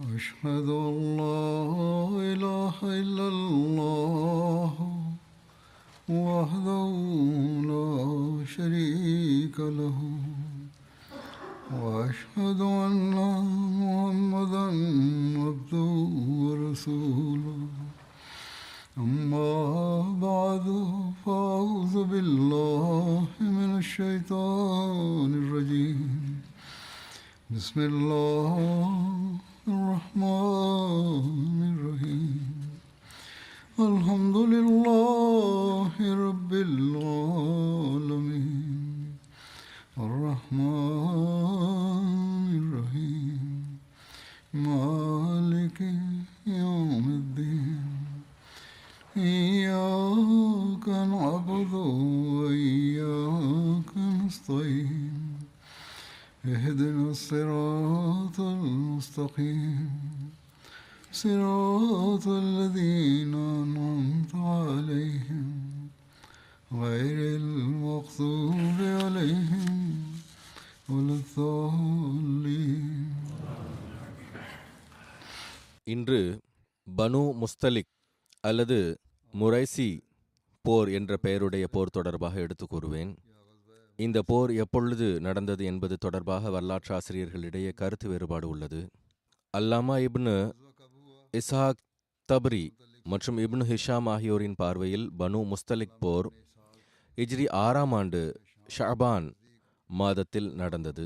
أشهد أن لا إله إلا الله وحده لا شريك له وأشهد أن محمدا عبده ورسوله أما بعد فأعوذ بالله من الشيطان الرجيم بسم الله الرحمن الرحيم الحمد لله رب العالمين الرحمن الرحيم مالك يوم الدين إياك نعبد وإياك نستعين اهدنا الصراط المستقيم صراط الذين أنعمت عليهم غير المغضوب عليهم ولا الضالين. இன்று பனு முஸ்தலிக் அல்லது முரைசி போர் என்ற பெயருடைய போர் தொடர்பாக எடுத்து கூறுவேன். இந்த போர் எப்பொழுது நடந்தது என்பது தொடர்பாக வரலாற்றாசிரியர்களிடையே கருத்து வேறுபாடு உள்ளது. அல்லாமா இப்னு இஸ்ஹாக் தப்ரி மற்றும் இப்னு ஹிஷாம் ஆகியோரின் பார்வையில் பனு முஸ்தலிக் போர் ஹிஜ்ரி 6ஆம் ஆண்டு ஷஅபான் மாதத்தில் நடந்தது.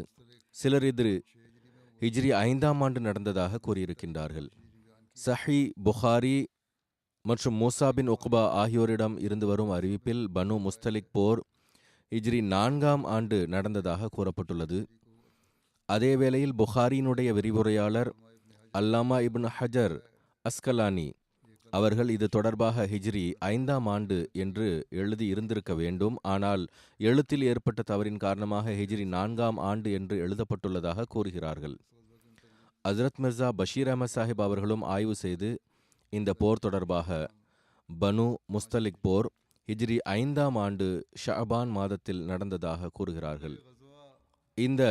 சிலர் இது ஹிஜ்ரி 5ஆம் ஆண்டு நடந்ததாக கூறியிருக்கின்றார்கள். சஹி புகாரி மற்றும் மூசா பின் உக்பா ஆகியோரிடம் இருந்து வரும் அறிவிப்பில் பனு முஸ்தலிக் போர் ஹிஜ்ரி 4ஆம் ஆண்டு நடந்ததாக கூறப்பட்டுள்ளது. அதே வேளையில் புகாரியினுடைய விரிவுரையாளர் அல்லாமா இப்னு ஹஜர் அஸ்கலானி அவர்கள் இது தொடர்பாக ஹிஜ்ரி 5ஆம் ஆண்டு என்று எழுதி இருந்திருக்க வேண்டும். ஆனால் எழுத்தில் ஏற்பட்ட தவறின் காரணமாக ஹிஜ்ரி 4ஆம் ஆண்டு என்று எழுதப்பட்டுள்ளதாக கூறுகிறார்கள். ஹஜ்ரத் மிர்சா பஷீர் அஹமத் சாஹிப் அவர்களும் ஆய்வு செய்து இந்த போர் தொடர்பாக பனு முஸ்தலிக் போர் ஹிஜ்ரி 5ஆம் ஆண்டு ஷஅபான் மாதத்தில் நடந்ததாக கூறுகிறார்கள். இந்த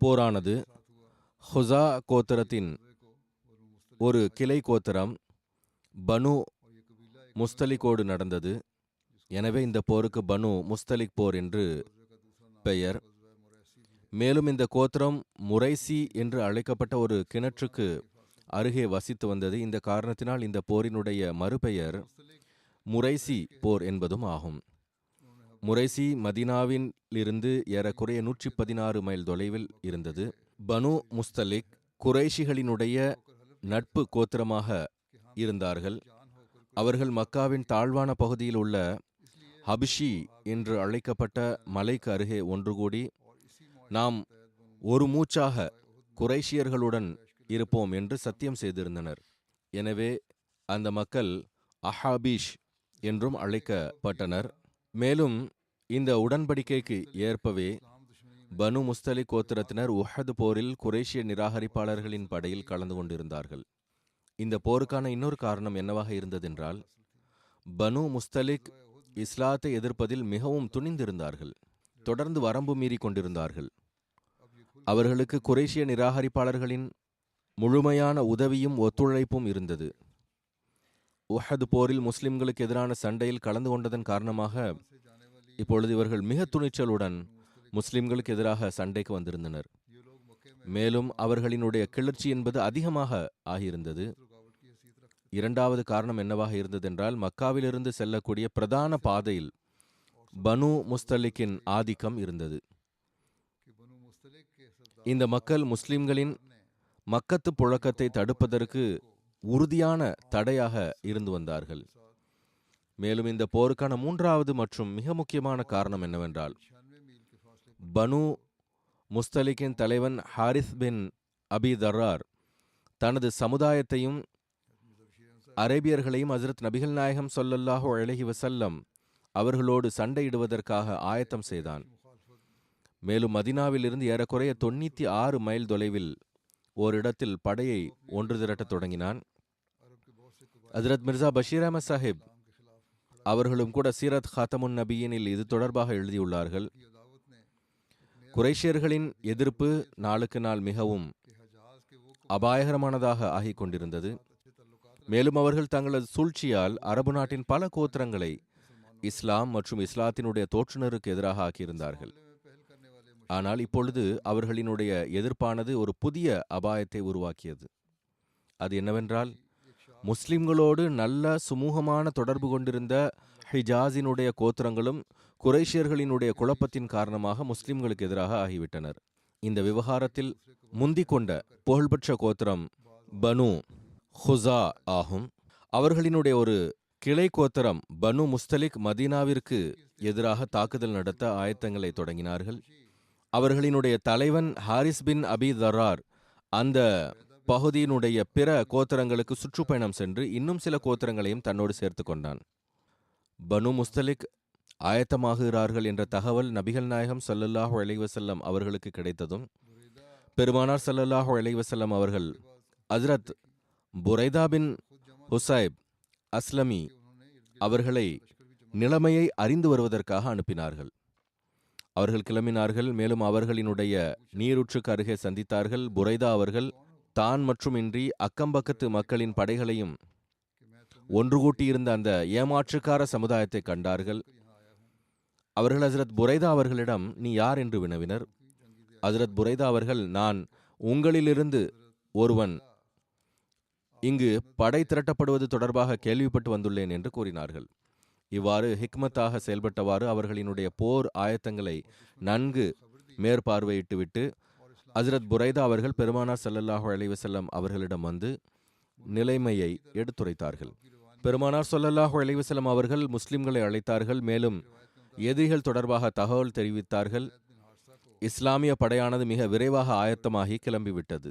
போரானது ஹுசா கோத்திரத்தின் ஒரு கிளை கோத்திரம் பனு முஸ்தலிக்கோடு நடந்தது. எனவே இந்த போருக்கு பனு முஸ்தலிக் போர் என்று பெயர். மேலும் இந்த கோத்திரம் முரைசி என்று அழைக்கப்பட்ட ஒரு கிணற்றுக்கு அருகே வசித்து வந்தது. இந்த காரணத்தினால் இந்த போரினுடைய மறுபெயர் முரைசி போர் என்பதும் ஆகும். முரைசி மதீனாவில் இருந்து ஏறக்குறைய 116 மைல் தொலைவில் இருந்தது. பனு முஸ்தலிக் குறைஷிகளினுடைய நட்பு கோத்திரமாக இருந்தார்கள். அவர்கள் மக்காவின் தாழ்வான பகுதியில் உள்ள ஹபிஷி என்று அழைக்கப்பட்ட மலைக்கு அருகே ஒன்று கூடி நாம் ஒரு மூச்சாக குறைஷியர்களுடன் இருப்போம் என்று சத்தியம் செய்திருந்தனர். எனவே அந்த மக்கள் அஹாபீஷ் என்றும் அழைக்கப்பட்டனர். மேலும் இந்த உடன்படிக்கைக்கு ஏற்பவே பனு முஸ்தலிக் கோத்திரத்தினர் உஹது போரில் குறைஷிய நிராகரிப்பாளர்களின் படையில் கலந்து கொண்டிருந்தார்கள். இந்த போருக்கான இன்னொரு காரணம் என்னவாக இருந்ததென்றால், பனு முஸ்தலிக் இஸ்லாத்தை எதிர்ப்பதில் மிகவும் துணிந்திருந்தார்கள். தொடர்ந்து வரம்பு மீறி கொண்டிருந்தார்கள். அவர்களுக்கு குறைஷிய நிராகரிப்பாளர்களின் முழுமையான உதவியும் ஒத்துழைப்பும் இருந்தது. உஹது போரில் முஸ்லிம்களுக்கு எதிரான சண்டையில் கலந்து கொண்டதன் காரணமாக இப்பொழுது இவர்கள் மிக துணிச்சலுடன் முஸ்லிம்களுக்கு எதிராக சண்டைக்கு வந்திருந்தனர். மேலும் அவர்களினுடைய கிளர்ச்சி என்பது அதிகமாக ஆகியிருந்தது. இரண்டாவது காரணம் என்னவாக இருந்ததென்றால், மக்காவிலிருந்து செல்லக்கூடிய பிரதான பாதையில் பனு முஸ்தலிக்கின் ஆதிக்கம் இருந்தது. இந்த மக்கள் முஸ்லிம்களின் மக்கத்து புழக்கத்தை தடுப்பதற்கு உறுதியான தடையாக இருந்து வந்தார்கள். மேலும் இந்த போருக்கான மூன்றாவது மற்றும் மிக முக்கியமான காரணம் என்னவென்றால், பனு முஸ்தலிக்கின் தலைவன் ஹாரிஸ் பின் அபி தர்ரார் தனது சமுதாயத்தையும் அரேபியர்களையும் ஹஜ்ரத் நபிகள் நாயகம் ஸல்லல்லாஹு அலைஹி வஸல்லம் அவர்களோடு சண்டையிடுவதற்காக ஆயத்தம் செய்தான். மேலும் மதீனாவிலிருந்து ஏறக்குறைய 96 மைல் தொலைவில் ஓரிடத்தில் படையை ஒன்று திரட்டத் தொடங்கினான். ஹஜ்ரத் மிர்சா பஷீர் அஹமத் சாஹிப் அவர்களும் கூட சீரத் ஹாத்தமுன் நபியினில் இது தொடர்பாக எழுதியுள்ளார்கள். குறைஷியர்களின் எதிர்ப்பு நாளுக்கு நாள் மிகவும் அபாயகரமானதாக ஆகிக் கொண்டிருந்தது. மேலும் அவர்கள் தங்களது சூழ்ச்சியால் அரபு நாட்டின் பல கோத்திரங்களை இஸ்லாம் மற்றும் இஸ்லாத்தினுடைய தோற்றுநருக்கு எதிராக ஆக்கியிருந்தார்கள். ஆனால் இப்பொழுது அவர்களினுடைய எதிர்ப்பானது ஒரு புதிய அபாயத்தை உருவாக்கியது. அது என்னவென்றால், முஸ்லிம்களோடு நல்ல சுமூகமான தொடர்பு கொண்டிருந்த ஹிஜாஸினுடைய கோத்திரங்களும் குறைஷியர்களினுடைய குழப்பத்தின் காரணமாக முஸ்லிம்களுக்கு எதிராக ஆகிவிட்டனர். இந்த விவகாரத்தில் முந்திக் கொண்ட புகழ்பெற்ற கோத்திரம் பனு ஹுசா ஆகும். அவர்களினுடைய ஒரு கிளை கோத்திரம் பனு முஸ்தலிக் மதீனாவிற்கு எதிராக தாக்குதல் நடத்த ஆயத்தங்களை தொடங்கினார்கள். அவர்களினுடைய தலைவன் ஹாரிஸ் பின் அபி தரார் அந்த பகுதியினுடைய பிற கோத்திரங்களுக்கு சுற்றுப்பயணம் சென்று இன்னும் சில கோத்திரங்களையும் தன்னோடு சேர்த்து கொண்டான். பனு முஸ்தலிக் ஆயத்தமாகிறார்கள் என்ற தகவல் நபிகள் நாயகம் ஸல்லல்லாஹு அலைஹி வஸல்லம் அவர்களுக்கு கிடைத்ததும் பெருமானார் ஸல்லல்லாஹு அலைஹி வஸல்லம் அவர்கள் ஹஜ்ரத் புரைதா பின் ஹுசைப் அஸ்லமி அவர்களை நிலைமையை அறிந்து வருவதற்காக அனுப்பினார்கள். அவர்கள் கிளம்பினார்கள். மேலும் அவர்களினுடைய நீரூற்றுக்கு அருகே சந்தித்தார்கள். புரைதா அவர்கள் தான் மற்றும் இன்றி அக்கம்பக்கத்து மக்களின் படைகளையும் ஒன்று கூட்டியிருந்த அந்த ஏமாற்றுக்கார சமுதாயத்தை கண்டார்கள். அவர்கள் ஹஜ்ரத் புரைதா அவர்களிடம் நீ யார் என்று வினவினர். ஹஜ்ரத் புரைதா அவர்கள், நான் உங்களிலிருந்து ஒருவன் இங்கு படை திரட்டப்படுவது தொடர்பாக கேள்விப்பட்டு வந்துள்ளேன் என்று கூறினார்கள். இவ்வாறு ஹிக்மத்தாக செயல்பட்டவாறு அவர்களினுடைய போர் ஆயத்தங்களை நன்கு மேற்பார்வையிட்டுவிட்டு ஹஜ்ரத் புரைதா அவர்கள் பெருமானார் ஸல்லல்லாஹு அலைஹி வஸல்லம் அவர்களிடம் வந்து நிலைமையை எடுத்துரைத்தார்கள். பெருமானார் ஸல்லல்லாஹு அலைஹி வஸல்லம் அவர்கள் முஸ்லிம்களை அழைத்தார்கள். மேலும் எதிரிகள் தொடர்பாக தகவல் தெரிவித்தார்கள். இஸ்லாமிய படையானது மிக விரைவாக ஆயத்தமாகி கிளம்பிவிட்டது.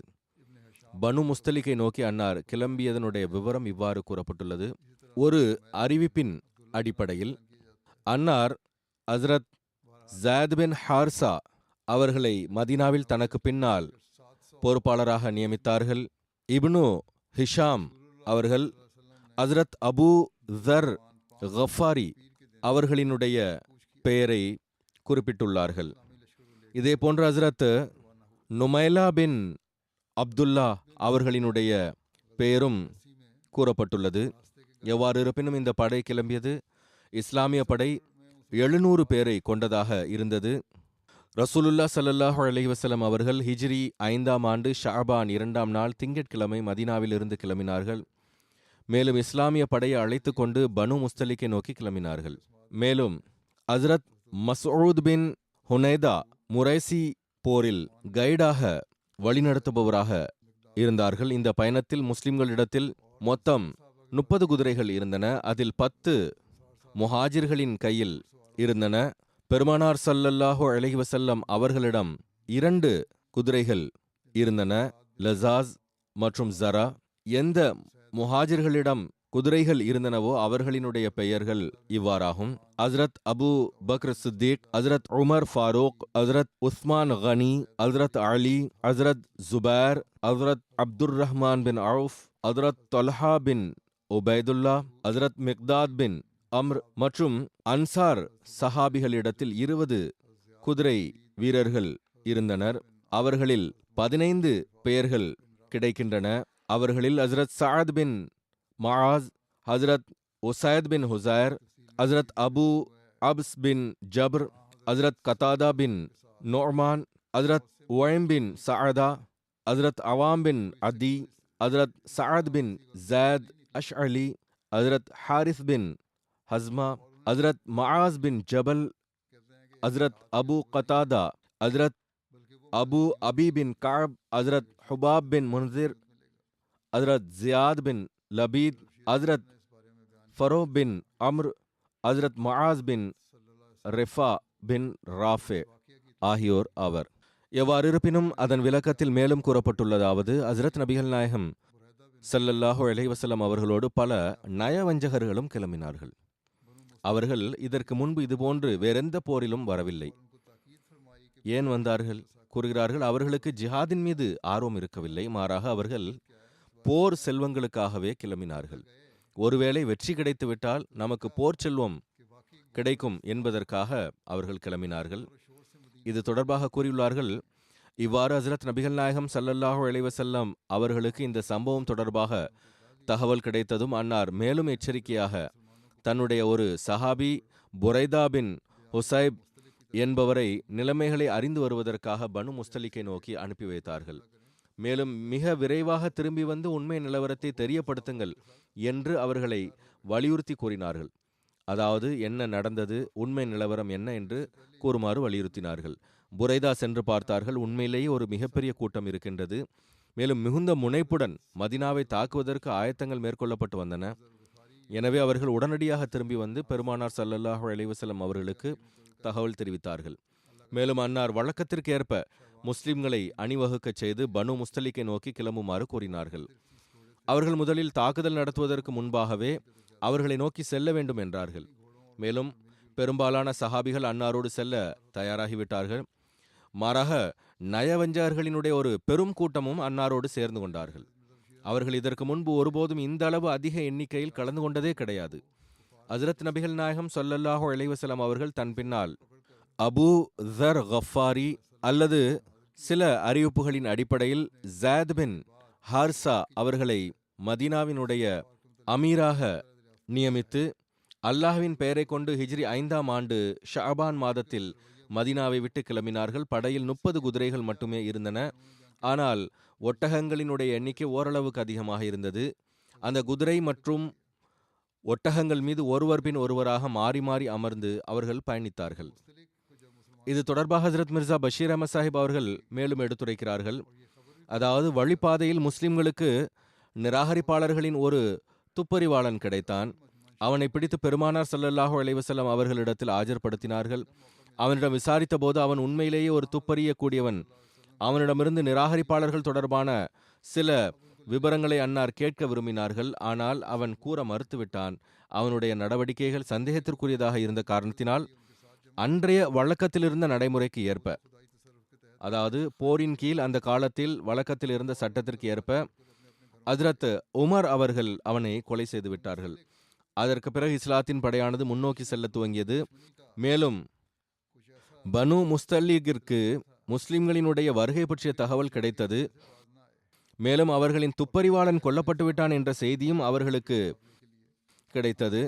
பனு முஸ்தலிக்கை நோக்கி அன்னார் கிளம்பியதனுடைய விவரம் இவ்வாறு கூறப்பட்டுள்ளது. ஒரு அறிவிப்பின் அடிப்படையில் அன்னார் ஹஜ்ரத் ஸாத் பின் ஹார்ஸா அவர்களை மதீனாவில் தனக்கு பின்னால் பொறுப்பாளராக நியமித்தார்கள். இப்னு ஹிஷாம் அவர்கள் ஹஜ்ரத் அபு ஸர் கஃபாரி அவர்களினுடைய பெயரை குறிப்பிட்டுள்ளார்கள். இதே போன்று ஹஜ்ரத் நுமைலா பின் அப்துல்லா அவர்களினுடைய பெயரும் கூறப்பட்டுள்ளது. எவ்வாறு இருப்பினும் இந்த படை கிளம்பியது. இஸ்லாமிய படை 700 பேரை கொண்டதாக இருந்தது. ரசூலுல்லாஹ் ஸல்லல்லாஹு அலைஹி வஸல்லம் அவர்கள் ஹிஜ்ரி 5ஆம் ஆண்டு ஷஅபான் 2ஆம் நாள் திங்கட்கிழமை மதீனாவிலிருந்து கிளம்பினார்கள். மேலும் இஸ்லாமிய படையை அழைத்து கொண்டு பனு முஸ்தலிக்கை நோக்கி கிளம்பினார்கள். மேலும் ஹஜ்ரத் மஸ்ஊத் பின் ஹுனைதா முரைசி போரில் கைடாக வழிநடத்துபவராக இருந்தார்கள். இந்த பயணத்தில் முஸ்லிம்களிடத்தில் மொத்தம் 30 குதிரைகள் இருந்தன. அதில் 10 முஹாஜிர்களின் கையில் இருந்தன. பெருமானார் ஸல்லல்லாஹு அலைஹி வஸல்லம் அவர்களிடம் 2 குதிரைகள் இருந்தன, லஸாஸ் மற்றும் ஜரா. எந்த முஹாஜிர்களிடம் குதிரைகள் இருந்தனவோ அவர்களினுடைய பெயர்கள் இவ்வாறாகும்: ஹஜ்ரத் அபு பக்ர் சித்திக், ஹஜ்ரத் உமர் ஃபாரூக், ஹஜ்ரத் உஸ்மான் கனி, ஹஜ்ரத் அலி, ஹஜ்ரத் ஜுபைர், ஹஜ்ரத் அப்துர் ரஹ்மான் பின் அவுஃப், ஹஜ்ரத் தொல்ஹா பின் உபைதுல்லா, ஹஜ்ரத் மிக்தாத் பின் அம்ர் மற்றும் அன்சார் சஹாபிகளிடத்தில் 20 குதிரை வீரர்கள் இருந்தனர். அவர்களில் 15 பெயர்கள் கிடைக்கின்றன. அவர்களில் ஹஜ்ரத் சஅத் பின் மஆஸ், ஹஜ்ரத் உசைத் பின் ஹுசைர், ஹஜ்ரத் அபு அப்ஸ் பின் ஜப்ர், ஹஜ்ரத் கதாதா பின் நுஅமான், ஹஜ்ரத் உவைம் பின் சஅதா, ஹஜ்ரத் அவாம் பின் அதி, ஹஜ்ரத் சஅத் பின் ஸாத் அஷ்அலி, ஹஜ்ரத் ஹாரிஸ் பின் ஹஸ்மா, ஹஜ்ரத் மஆஸ் பின் ஜபல், ஹஜ்ரத் அபு கதாதா, ஹஜ்ரத் அபு அபி பின் கஅப், ஹஜ்ரத் ஹுபாப் பின் முன்சிர், ஹஜ்ரத் ஜியாத் பின் லபீத், ஹஜ்ரத் ஃபரோ பின் அம்ர், ஹஜ்ரத் மஆஸ் பின் ரிஃபா பின் ராஃபே ஆகியோர் ஆவர். எவ்வாறு இருப்பினும் அதன் விளக்கத்தில் மேலும் கூறப்பட்டுள்ளதாவது: ஹஜ்ரத் நபிகள் நாயகம் ஸல்லல்லாஹு அலைஹி வஸல்லம் அவர்களோடு பல நயவஞ்சகர்களும் கிளம்பினார்கள். அவர்கள் இதற்கு முன்பு இதுபோன்று வேறெந்த போரிலும் வரவில்லை. ஏன் வந்தார்கள்? கூறுகிறார்கள், அவர்களுக்கு ஜிஹாதின் மீது ஆர்வம் இருக்கவில்லை. மாறாக அவர்கள் போர் செல்வங்களுக்காகவே கிளம்பினார்கள். ஒருவேளை வெற்றி கிடைத்துவிட்டால் நமக்கு போர் செல்வம் கிடைக்கும் என்பதற்காக அவர்கள் கிளம்பினார்கள். இது தொடர்பாக கூறியுள்ளார்கள்: இவ்வாறு ஹஜ்ரத் நபிகள் நாயகம் ஸல்லல்லாஹு அலைஹி வஸல்லம் அவர்களுக்கு இந்த சம்பவம் தொடர்பாக தகவல் கிடைத்ததும் அன்னார் மேலும் எச்சரிக்கையாக தன்னுடைய ஒரு சஹாபி புரைதா பின் ஹுசைப் என்பவரை நிலைமைகளை அறிந்து வருவதற்காக பனு முஸ்தலிக்கை நோக்கி அனுப்பி வைத்தார்கள். மேலும் மிக விரைவாக திரும்பி வந்து உண்மை நிலவரத்தை தெரியப்படுத்துங்கள் என்று அவர்களை வலியுறுத்தி கூறினார்கள். அதாவது என்ன நடந்தது, உண்மை நிலவரம் என்ன என்று கூறுமாறு வலியுறுத்தினார்கள். புரைதா சென்று பார்த்தார்கள். உண்மையிலேயே ஒரு மிகப்பெரிய கூட்டம் இருக்கின்றது. மேலும் மிகுந்த முனைப்புடன் மதினாவை தாக்குவதற்கு ஆயத்தங்கள் மேற்கொள்ளப்பட்டு வந்தன. எனவே அவர்கள் உடனடியாக திரும்பி வந்து பெருமானார் ஸல்லல்லாஹு அலைஹி வஸல்லம் அவர்களுக்கு தகவல் தெரிவித்தார்கள். மேலும் அன்னார் வழக்கத்திற்கு ஏற்ப முஸ்லிம்களை அணிவகுக்கச் செய்து பனு முஸ்தலிக்கை நோக்கி கிளம்புமாறு கூறினார்கள். அவர்கள் முதலில் தாக்குதல் நடத்துவதற்கு முன்பாகவே அவர்களை நோக்கி செல்ல வேண்டும் என்றார்கள். மேலும் பெரும்பாலான சஹாபிகள் அன்னாரோடு செல்ல தயாராகிவிட்டார்கள். மாறாக நயவஞ்சகர்களினுடைய ஒரு பெரும் கூட்டமும் அன்னாரோடு சேர்ந்து கொண்டார்கள். அவர்கள் இதற்கு முன்பு ஒருபோதும் இந்த அளவு அதிக எண்ணிக்கையில் கலந்து கொண்டதே கிடையாது. ஹஜ்ரத் நபிகள் நாயகம் ஸல்லல்லாஹு அலைஹி வஸல்லம் அவர்கள் தன் பின்னால் அபூ ஸர் கஃபாரி அல்லது சில அறிவிப்புகளின் அடிப்படையில் ஸாத் பின் ஹார்ஸா அவர்களை மதீனாவினுடைய அமீராக நியமித்து அல்லாஹ்வின் பெயரை கொண்டு ஹிஜ்ரி 5ஆம் ஆண்டு ஷஅபான் மாதத்தில் மதீனாவை விட்டு கிளம்பினார்கள். படையில் 30 குதிரைகள் மட்டுமே இருந்தன. ஆனால் ஒட்டகங்களினுடைய எண்ணிக்கை ஓரளவுக்கு அதிகமாக இருந்தது. அந்த குதிரை மற்றும் ஒட்டகங்கள் மீது ஒருவர் பின் ஒருவராக மாறி மாறி அமர்ந்து அவர்கள் பயணித்தார்கள். இது தொடர்பாக ஹஜ்ரத் மிர்சா பஷீர் அஹமத் சாஹிப் அவர்கள் மேலும் எடுத்துரைக்கிறார்கள். அதாவது வழிபாதையில் முஸ்லிம்களுக்கு நிராகரிப்பாளர்களின் ஒரு துப்பறிவாளன் கிடைத்தான். அவனை பிடித்து பெருமானார் ஸல்லல்லாஹு அலைஹி வஸல்லம் அவர்களிடத்தில் ஆஜர்படுத்தினார்கள். அவனிடம் விசாரித்த போது அவன் உண்மையிலேயே ஒரு துப்பறியக்கூடியவன். அவனிடமிருந்து நிராகரிப்பாளர்கள் தொடர்பான சில விபரங்களை அன்னார் கேட்க விரும்பினார்கள். ஆனால் அவன் கூற மறுத்துவிட்டான். அவனுடைய நடவடிக்கைகள் சந்தேகத்திற்குரியதாக இருந்த காரணத்தினால் அன்றைய வழக்கத்தில் இருந்த நடைமுறைக்கு ஏற்ப, அதாவது போரின் கீழ் அந்த காலத்தில் வழக்கத்தில் இருந்த சட்டத்திற்கு ஏற்ப ஹஜ்ரத் உமர் அவர்கள் அவனை கொலை செய்து விட்டார்கள். அதற்கு பிறகு இஸ்லாத்தின் படையானது முன்னோக்கி செல்ல துவங்கியது. மேலும் பனு முஸ்தலிகிற்கு முஸ்லிம்களினுடைய வருகை பற்றிய தகவல் கிடைத்தது. மேலும் அவர்களின் துப்பறிவாளன் கொல்லப்பட்டு விட்டான் என்ற செய்தியும் அவர்களுக்கு கிடைத்தது.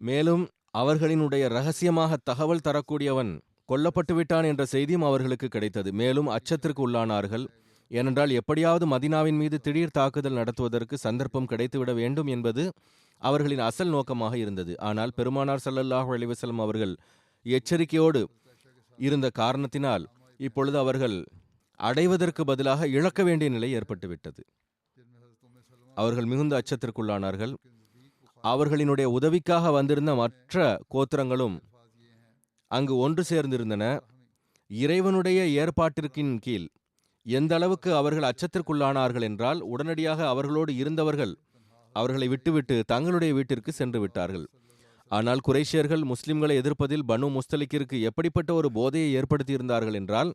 மேலும் அவர்களினுடைய ரகசியமாக தகவல் தரக்கூடியவன் கொல்லப்பட்டு விட்டான் என்ற செய்தியும் அவர்களுக்கு கிடைத்தது. மேலும் அச்சத்திற்கு உள்ளானார்கள். ஏனென்றால் எப்படியாவது மதீனாவின் மீது திடீர் தாக்குதல் நடத்துவதற்கு சந்தர்ப்பம் கிடைத்துவிட வேண்டும் என்பது அவர்களின் அசல் நோக்கமாக இருந்தது. ஆனால் பெருமானார் ஸல்லல்லாஹு அலைஹி வஸல்லம் அவர்கள் எச்சரிக்கையோடு இருந்த காரணத்தினால் இப்பொழுது அவர்கள் அடைவதற்கு பதிலாக இழக்க வேண்டிய நிலை ஏற்பட்டுவிட்டது. அவர்கள் மிகுந்த அச்சத்திற்குள்ளானார்கள். அவர்களினுடைய உதவிக்காக வந்திருந்த மற்ற கோத்திரங்களும் அங்கு ஒன்று சேர்ந்திருந்தன. இறைவனுடைய ஏற்பாட்டிற்கின் கீழ் எந்த அளவுக்கு அவர்கள் அச்சத்திற்குள்ளானார்கள் என்றால், உடனடியாக அவர்களோடு இருந்தவர்கள் அவர்களை விட்டுவிட்டு தங்களுடைய வீட்டிற்கு சென்று விட்டார்கள். ஆனால் குறைஷியர்கள் முஸ்லிம்களை எதிர்ப்பதில் பனு முஸ்தலிக்கிற்கு எப்படிப்பட்ட ஒரு போதையை ஏற்படுத்தியிருந்தார்கள் என்றால்,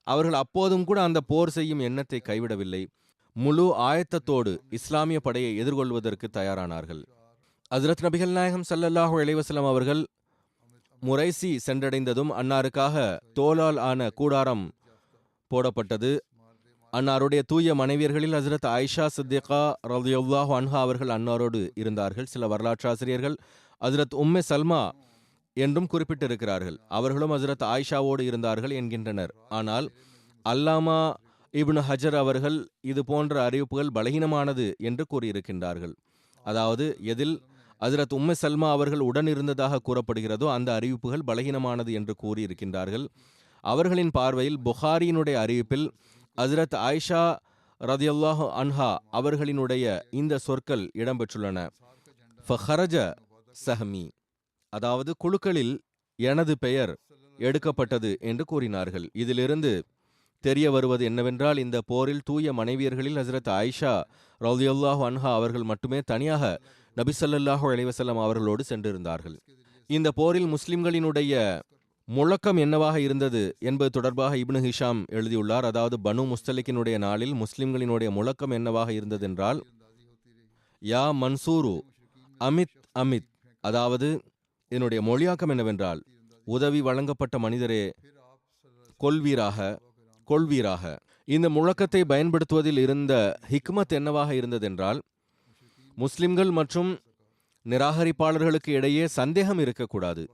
அவர்கள் அப்போதும் கூட அந்த போர் செய்யும் எண்ணத்தை கைவிடவில்லை. முழு ஆயத்தத்தோடு இஸ்லாமிய படையை எதிர்கொள்வதற்கு தயாரானார்கள். ஹஜ்ரத் நபிகள் நாயகம் ஸல்லல்லாஹு அலைஹி வஸல்லம் அவர்கள் முரைசி சென்றடைந்ததும் அன்னாருக்காக தோலால் ஆன கூடாரம் போடப்பட்டது. அன்னாருடைய தூய மனைவியர்களில் ஹஜ்ரத் ஆயிஷா சித்திகா ரலியல்லாஹு அன்ஹா அவர்கள் அன்னாரோடு இருந்தார்கள். சில வரலாற்றாசிரியர்கள் ஹஜ்ரத் உம்மே சல்மா என்றும் குறிப்பிட்டிருக்கிறார்கள். அவர்களும் ஹஜ்ரத் ஆயிஷாவோடு இருந்தார்கள் என்கின்றனர். ஆனால் அல்லாமா இப்னு ஹஜர் அவர்கள் இது போன்ற அறிவிப்புகள் பலகீனமானது என்று கூறியிருக்கின்றார்கள். அதாவது எதில் ஹஜ்ரத் உம்மே சல்மா அவர்கள் உடன் இருந்ததாக கூறப்படுகிறதோ அந்த அறிவிப்புகள் பலகீனமானது என்று கூறியிருக்கின்றார்கள். அவர்களின் பார்வையில் புகாரியினுடைய அறிவிப்பில் ஹஜ்ரத் ஆயிஷா ரதியல்லாஹு அன்ஹா அவர்களினுடைய இந்த சொற்கள் இடம்பெற்றுள்ளன. ஃபஹரஜ சஹமி, அதாவது குழுக்களில் எனது பெயர் எடுக்கப்பட்டது என்று கூறினார்கள். இதிலிருந்து தெரிய வருவது என்னவென்றால், இந்த போரில் தூய மனைவியர்களில் ஹஜ்ரத் ஆயிஷா ரலியல்லாஹு அன்ஹா அவர்கள் மட்டுமே தனியாக நபி ஸல்லல்லாஹு அலைஹி வஸல்லம் அவர்களோடு சென்றிருந்தார்கள். இந்த போரில் முஸ்லிம்களினுடைய முழக்கம் என்னவாக இருந்தது என்பது தொடர்பாக இப்னு ஹிஷாம் எழுதியுள்ளார். அதாவது பனு முஸ்தலிக்கினுடைய நாளில் முஸ்லிம்களினுடைய முழக்கம் என்னவாக இருந்ததென்றால், யா மன்சூரு அமித் அமித், அதாவது இதனுடைய மொழியாக்கம் என்னவென்றால், உதவி வழங்கப்பட்ட மனிதரே கொல்வீராக, கொள்வீராக. இந்த முழக்கத்தை பயன்படுத்துவதில் இருந்த ஹிக்மத் என்னவாக இருந்ததென்றால், முஸ்லிம்கள் மற்றும் நிராகரிப்பாளர்களுக்கு இடையே சந்தேகம் இருக்கக்கூடாது.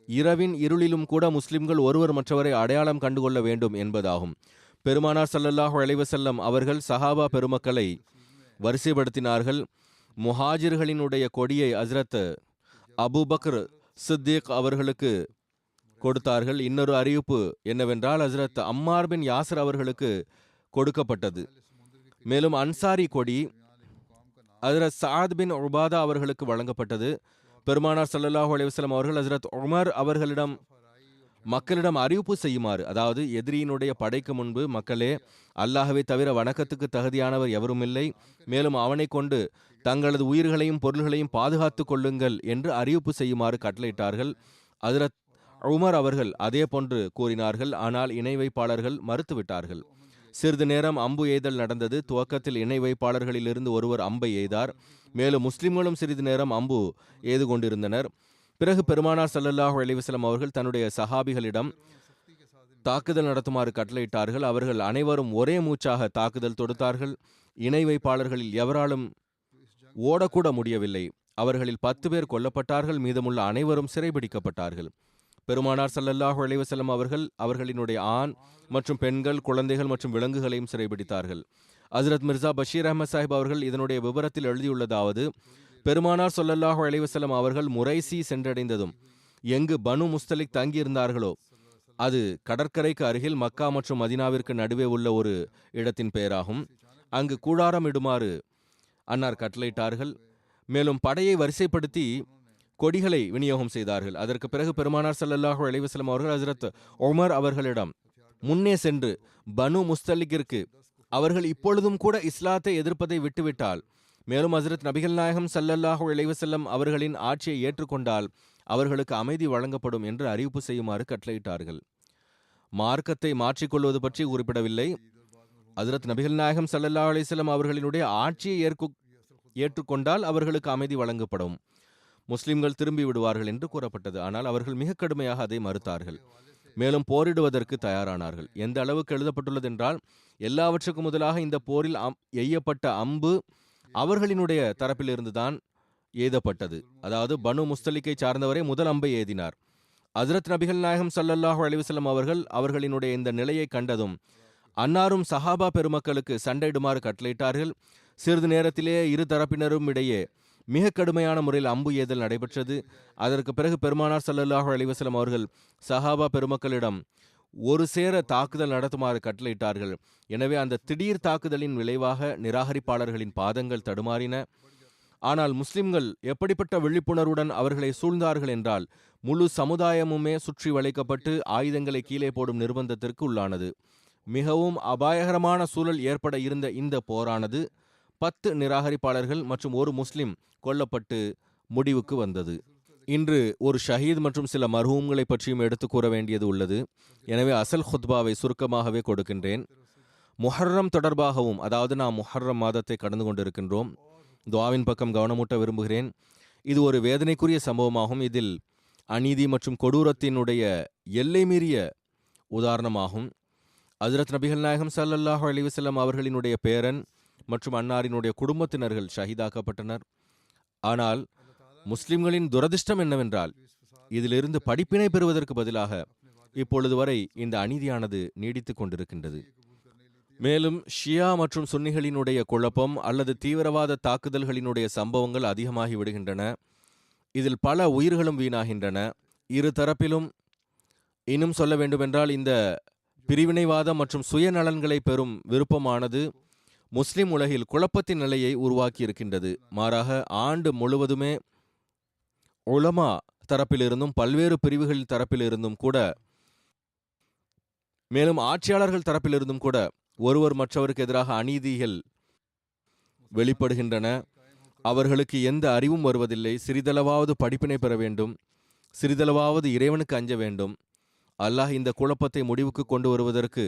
இரவின் இருளிலும் கூட முஸ்லிம்கள் ஒருவர் மற்றவரை அடையாளம் கண்டுகொள்ள வேண்டும் என்பதாகும். பெருமானார் ஸல்லல்லாஹு அலைஹி வஸல்லம் அவர்கள் சஹாபா பெருமக்களை வரிசைப்படுத்தினார்கள். முஹாஜிர்களினுடைய கொடியை ஹஸ்ரத் அபூபக்கர் சித்திக் அவர்களுக்கு கொடுத்தார்கள். இன்னொரு அறிவிப்பு என்னவென்றால் ஹஸ்ரத் அம்மார் பின் யாசர் அவர்களுக்கு கொடுக்கப்பட்டது. மேலும் அன்சாரி கொடி ஹஸ்ரத் சஅத் பின் உபாதா அவர்களுக்கு வழங்கப்பட்டது. பெருமானார் ஸல்லல்லாஹு அலைஹி வஸல்லம் அவர்கள் ஹஸ்ரத் உமர் அவர்களிடம் மக்களிடம் அறிவிப்பு செய்யுமாறு, அதாவது எதிரியினுடைய படைக்கு முன்பு, மக்களே, அல்லாஹ்வை தவிர வணக்கத்துக்கு தகுதியானவர் எவரும் இல்லை, மேலும் அவனை கொண்டு தங்களது உயிர்களையும் பொருள்களையும் பாதுகாத்துக் கொள்ளுங்கள் என்று அறிவிப்பு செய்யுமாறு கட்டளையிட்டார்கள். ஹஸ்ரத் உமர் அவர்கள் அதே போன்று கூறினார்கள். ஆனால் இணை வைப்பாளர்கள் மறுத்துவிட்டார்கள். சிறிது நேரம் அம்பு எய்தல் நடந்தது. துவக்கத்தில் இணை வைப்பாளர்களிலிருந்து ஒருவர் அம்பை எய்தார். மேலும் முஸ்லிம்களும் சிறிது நேரம் அம்பு எய்து கொண்டிருந்தனர். பிறகு பெருமானார் ஸல்லல்லாஹு அலைஹி வஸல்லம் அவர்கள் தன்னுடைய சஹாபிகளிடம் தாக்குதல் நடத்துமாறு கட்டளையிட்டார்கள். அவர்கள் அனைவரும் ஒரே மூச்சாக தாக்குதல் தொடுத்தார்கள். இணை வைப்பாளர்களில் எவராலும் ஓடக்கூட முடியவில்லை. அவர்களில் 10 பேர் கொல்லப்பட்டார்கள். மீதமுள்ள அனைவரும் சிறைபிடிக்கப்பட்டார்கள். பெருமானார் ஸல்லல்லாஹு அலைஹி வஸல்லம் அவர்கள் அவர்களினுடைய ஆண் மற்றும் பெண்கள், குழந்தைகள் மற்றும் விலங்குகளையும் சிறைபிடித்தார்கள். ஹஸ்ரத் மிர்சா பஷீர் அஹ்மத் சாஹிப் அவர்கள் இதனுடைய விபரத்தில் எழுதியுள்ளதாவது, பெருமானார் ஸல்லல்லாஹு அலைஹி வஸல்லம் அவர்கள் முரைசி சென்றடைந்ததும் எங்கு பனு முஸ்தலிக் தங்கியிருந்தார்களோ அது கடற்கரைக்கு அருகில் மக்கா மற்றும் மதினாவிற்கு நடுவே உள்ள ஒரு இடத்தின் பெயராகும். அங்கு கூடாரம் இடுமாறு அன்னார் கட்டளையிட்டார்கள். மேலும் படையை வரிசைப்படுத்தி கொடிகளை விநியோகம் செய்தார்கள். அதற்கு பிறகு பெருமானார் ஸல்லல்லாஹு அலைஹி வஸல்லம் அவர்கள் ஹஸ்ரத் உமர் அவர்களிடம் முன்னே சென்று பனு முஸ்தலிக்கிற்கு அவர்கள் இப்பொழுதும் கூட இஸ்லாத்தை எதிர்ப்பதை விட்டுவிட்டால், மேலும் ஹஸ்ரத் நபிகள் நாயகம் ஸல்லல்லாஹு அலைஹி வஸல்லம் அவர்களின் ஆட்சியை ஏற்றுக்கொண்டால் அவர்களுக்கு அமைதி வழங்கப்படும் என்று அறிவிப்பு செய்யுமாறு கட்டளையிட்டார்கள். மார்க்கத்தை மாற்றிக்கொள்வது பற்றி குறிப்பிடவில்லை. ஹஸ்ரத் நபிகள் நாயகம் ஸல்லல்லாஹு அலைஹி வஸல்லம் அவர்களினுடைய ஆட்சியை ஏற்றுக்கொண்டால் அவர்களுக்கு அமைதி வழங்கப்படும், முஸ்லிம்கள் திரும்பி விடுவார்கள் என்று கூறப்பட்டது. ஆனால் அவர்கள் மிக கடுமையாக அதை மறுத்தார்கள். மேலும் போரிடுவதற்கு தயாரானார்கள். எந்த அளவுக்கு எழுதப்பட்டுள்ளது என்றால், எல்லாவற்றுக்கும் முதலாக இந்த போரில் எய்யப்பட்ட அம்பு அவர்களினுடைய தரப்பிலிருந்துதான் எய்தப்பட்டது. அதாவது பனு முஸ்தலிக்கை சார்ந்தவரே முதல் அம்பை ஏதினார். ஹஸ்ரத் நபிகள் நாயகம் ஸல்லல்லாஹு அலைஹி வஸல்லம் அவர்கள் அவர்களினுடைய இந்த நிலையை கண்டதும் அன்னாரும் சஹாபா பெருமக்களுக்கு சண்டையிடுமாறு கட்டளையிட்டார்கள். சிறிது நேரத்திலே இரு தரப்பினரும் இடையே மிக கடுமையான முறையில் அம்பு ஏதல் நடைபெற்றது. அதற்கு பிறகு பெருமானார் ஸல்லல்லாஹு அலைஹி வஸல்லம் அவர்கள் சஹாபா பெருமக்களிடம் ஒரு சேர தாக்குதல் நடத்துமாறு கட்டளையிட்டார்கள். எனவே அந்த திடீர் தாக்குதலின் விளைவாக நிராகரிப்பாளர்களின் பாதங்கள் தடுமாறின. ஆனால் முஸ்லிம்கள் எப்படிப்பட்ட விழிப்புணர்வுடன் அவர்களை சூழ்ந்தார்கள் என்றால், முழு சமுதாயமுமே சுற்றி வளைக்கப்பட்டு ஆயுதங்களை கீழே போடும் நிர்பந்தத்திற்கு உள்ளானது. மிகவும் அபாயகரமான சூழல் ஏற்பட இருந்த இந்த போரானது 10 நிராகரிப்பாளர்கள் மற்றும் ஒரு முஸ்லிம் கொல்லப்பட்டு முடிவுக்கு வந்தது. இன்று ஒரு ஷஹீத் மற்றும் சில மர்ஹூம்களை பற்றியும் எடுத்து கூற வேண்டியது உள்ளது. எனவே அசல் ஹுத்பாவை சுருக்கமாகவே கொடுக்கின்றேன். முஹர்ரம் தொடர்பாகவும், அதாவது நாம் முஹர்ரம் மாதத்தை கடந்து கொண்டிருக்கின்றோம், துஆவின் பக்கம் கவனமூட்ட விரும்புகிறேன். இது ஒரு வேதனைக்குரிய சம்பவமாகும். இதில் அநீதி மற்றும் கொடூரத்தினுடைய எல்லை மீறிய உதாரணமாகும். ஹஸ்ரத் நபிகள் நாயகம் ஸல்லல்லாஹு அலைஹி வஸல்லம் அவர்களினுடைய பேரன் மற்றும் அன்னாரினுடைய குடும்பத்தினர்கள் ஷஹீதாக்கப்பட்டனர். ஆனால் முஸ்லிம்களின் துரதிர்ஷ்டம் என்னவென்றால், இதிலிருந்து படிப்பினை பெறுவதற்கு பதிலாக இப்பொழுது வரை இந்த அநீதியானது நீடித்துக் கொண்டிருக்கின்றது. மேலும் ஷியா மற்றும் சுன்னிகளினுடைய குழப்பம் அல்லது தீவிரவாத தாக்குதல்களினுடைய சம்பவங்கள் அதிகமாகி விடுகின்றன. இதில் பல உயிர்களும் வீணாகின்றன. இரு தரப்பிலும் இன்னும் சொல்ல வேண்டுமென்றால், இந்த பிரிவினைவாதம் மற்றும் சுயநலன்களை பெறும் விருப்பமானது முஸ்லிம் உலகில் குழப்பத்தின் நிலையை உருவாக்கி இருக்கின்றது. மாறாக ஆண்டு முழுவதுமே உலமா தரப்பிலிருந்தும் பல்வேறு பிரிவுகளின் தரப்பிலிருந்தும் கூட, மேலும் ஆட்சியாளர்கள் தரப்பிலிருந்தும் கூட ஒருவர் மற்றவருக்கு எதிராக அநீதிகள் வெளிப்படுகின்றன. அவர்களுக்கு எந்த அறிவும் வருவதில்லை. சிறிதளவாவது படிப்பினை பெற வேண்டும், சிறிதளவாவது இறைவனுக்கு அஞ்ச வேண்டும். அல்லாஹ் இந்த குழப்பத்தை முடிவுக்கு கொண்டு வருவதற்கு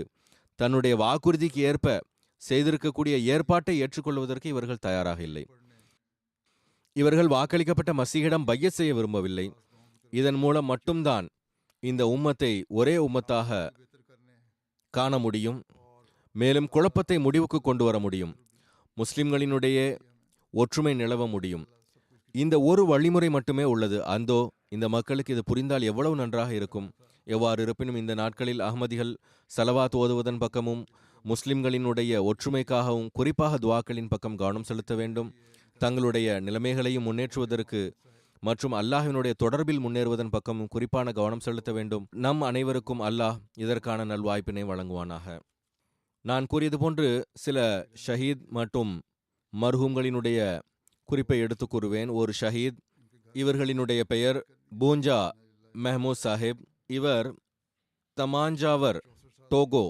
தன்னுடைய வாக்குறுதிக்கு ஏற்ப செய்திருக்கக்கூடிய ஏற்பாட்டை ஏற்றுக்கொள்வதற்கு இவர்கள் தயாராக இல்லை. இவர்கள் வாக்களிக்கப்பட்ட மசீஹிடம் பையத் செய்ய விரும்பவில்லை. இதன் மூலம் மட்டும்தான் இந்த உம்மத்தை ஒரே உம்மத்தாக காண முடியும். மேலும் குழப்பத்தை முடிவுக்கு கொண்டு வர முடியும். முஸ்லிம்களினுடைய ஒற்றுமை நிலவ முடியும். இந்த ஒரு வழிமுறை மட்டுமே உள்ளது. அந்தோ இந்த மக்களுக்கு இது புரிந்தால் எவ்வளவு நன்றாக இருக்கும். எவ்வாறு இருப்பினும் இந்த நாட்களில் அஹ்மதிகள் ஸலவாத் ஓதுவதன் பக்கமும் முஸ்லிம்களினுடைய ஒற்றுமைக்காகவும் குறிப்பாக துவாக்களின் பக்கம் கவனம் செலுத்த வேண்டும். தங்களுடைய நிலைமைகளையும் முன்னேற்றுவதற்கு மற்றும் அல்லாஹ்வினுடைய தொடர்பில் முன்னேறுவதன் பக்கமும் குறிப்பான கவனம் செலுத்த வேண்டும். நம் அனைவருக்கும் அல்லாஹ் இதற்கான நல்வாய்ப்பினை வழங்குவானாக. நான் கூறியது போன்று சில ஷஹீத் மற்றும் மர்ஹூம்களினுடைய குறிப்பை எடுத்து கூறுவேன். ஒரு ஷஹீத், இவர்களினுடைய பெயர் பூஞ்சா மெஹமூத் சாஹிப். இவர் தமாஞ்சாவர் டோகோ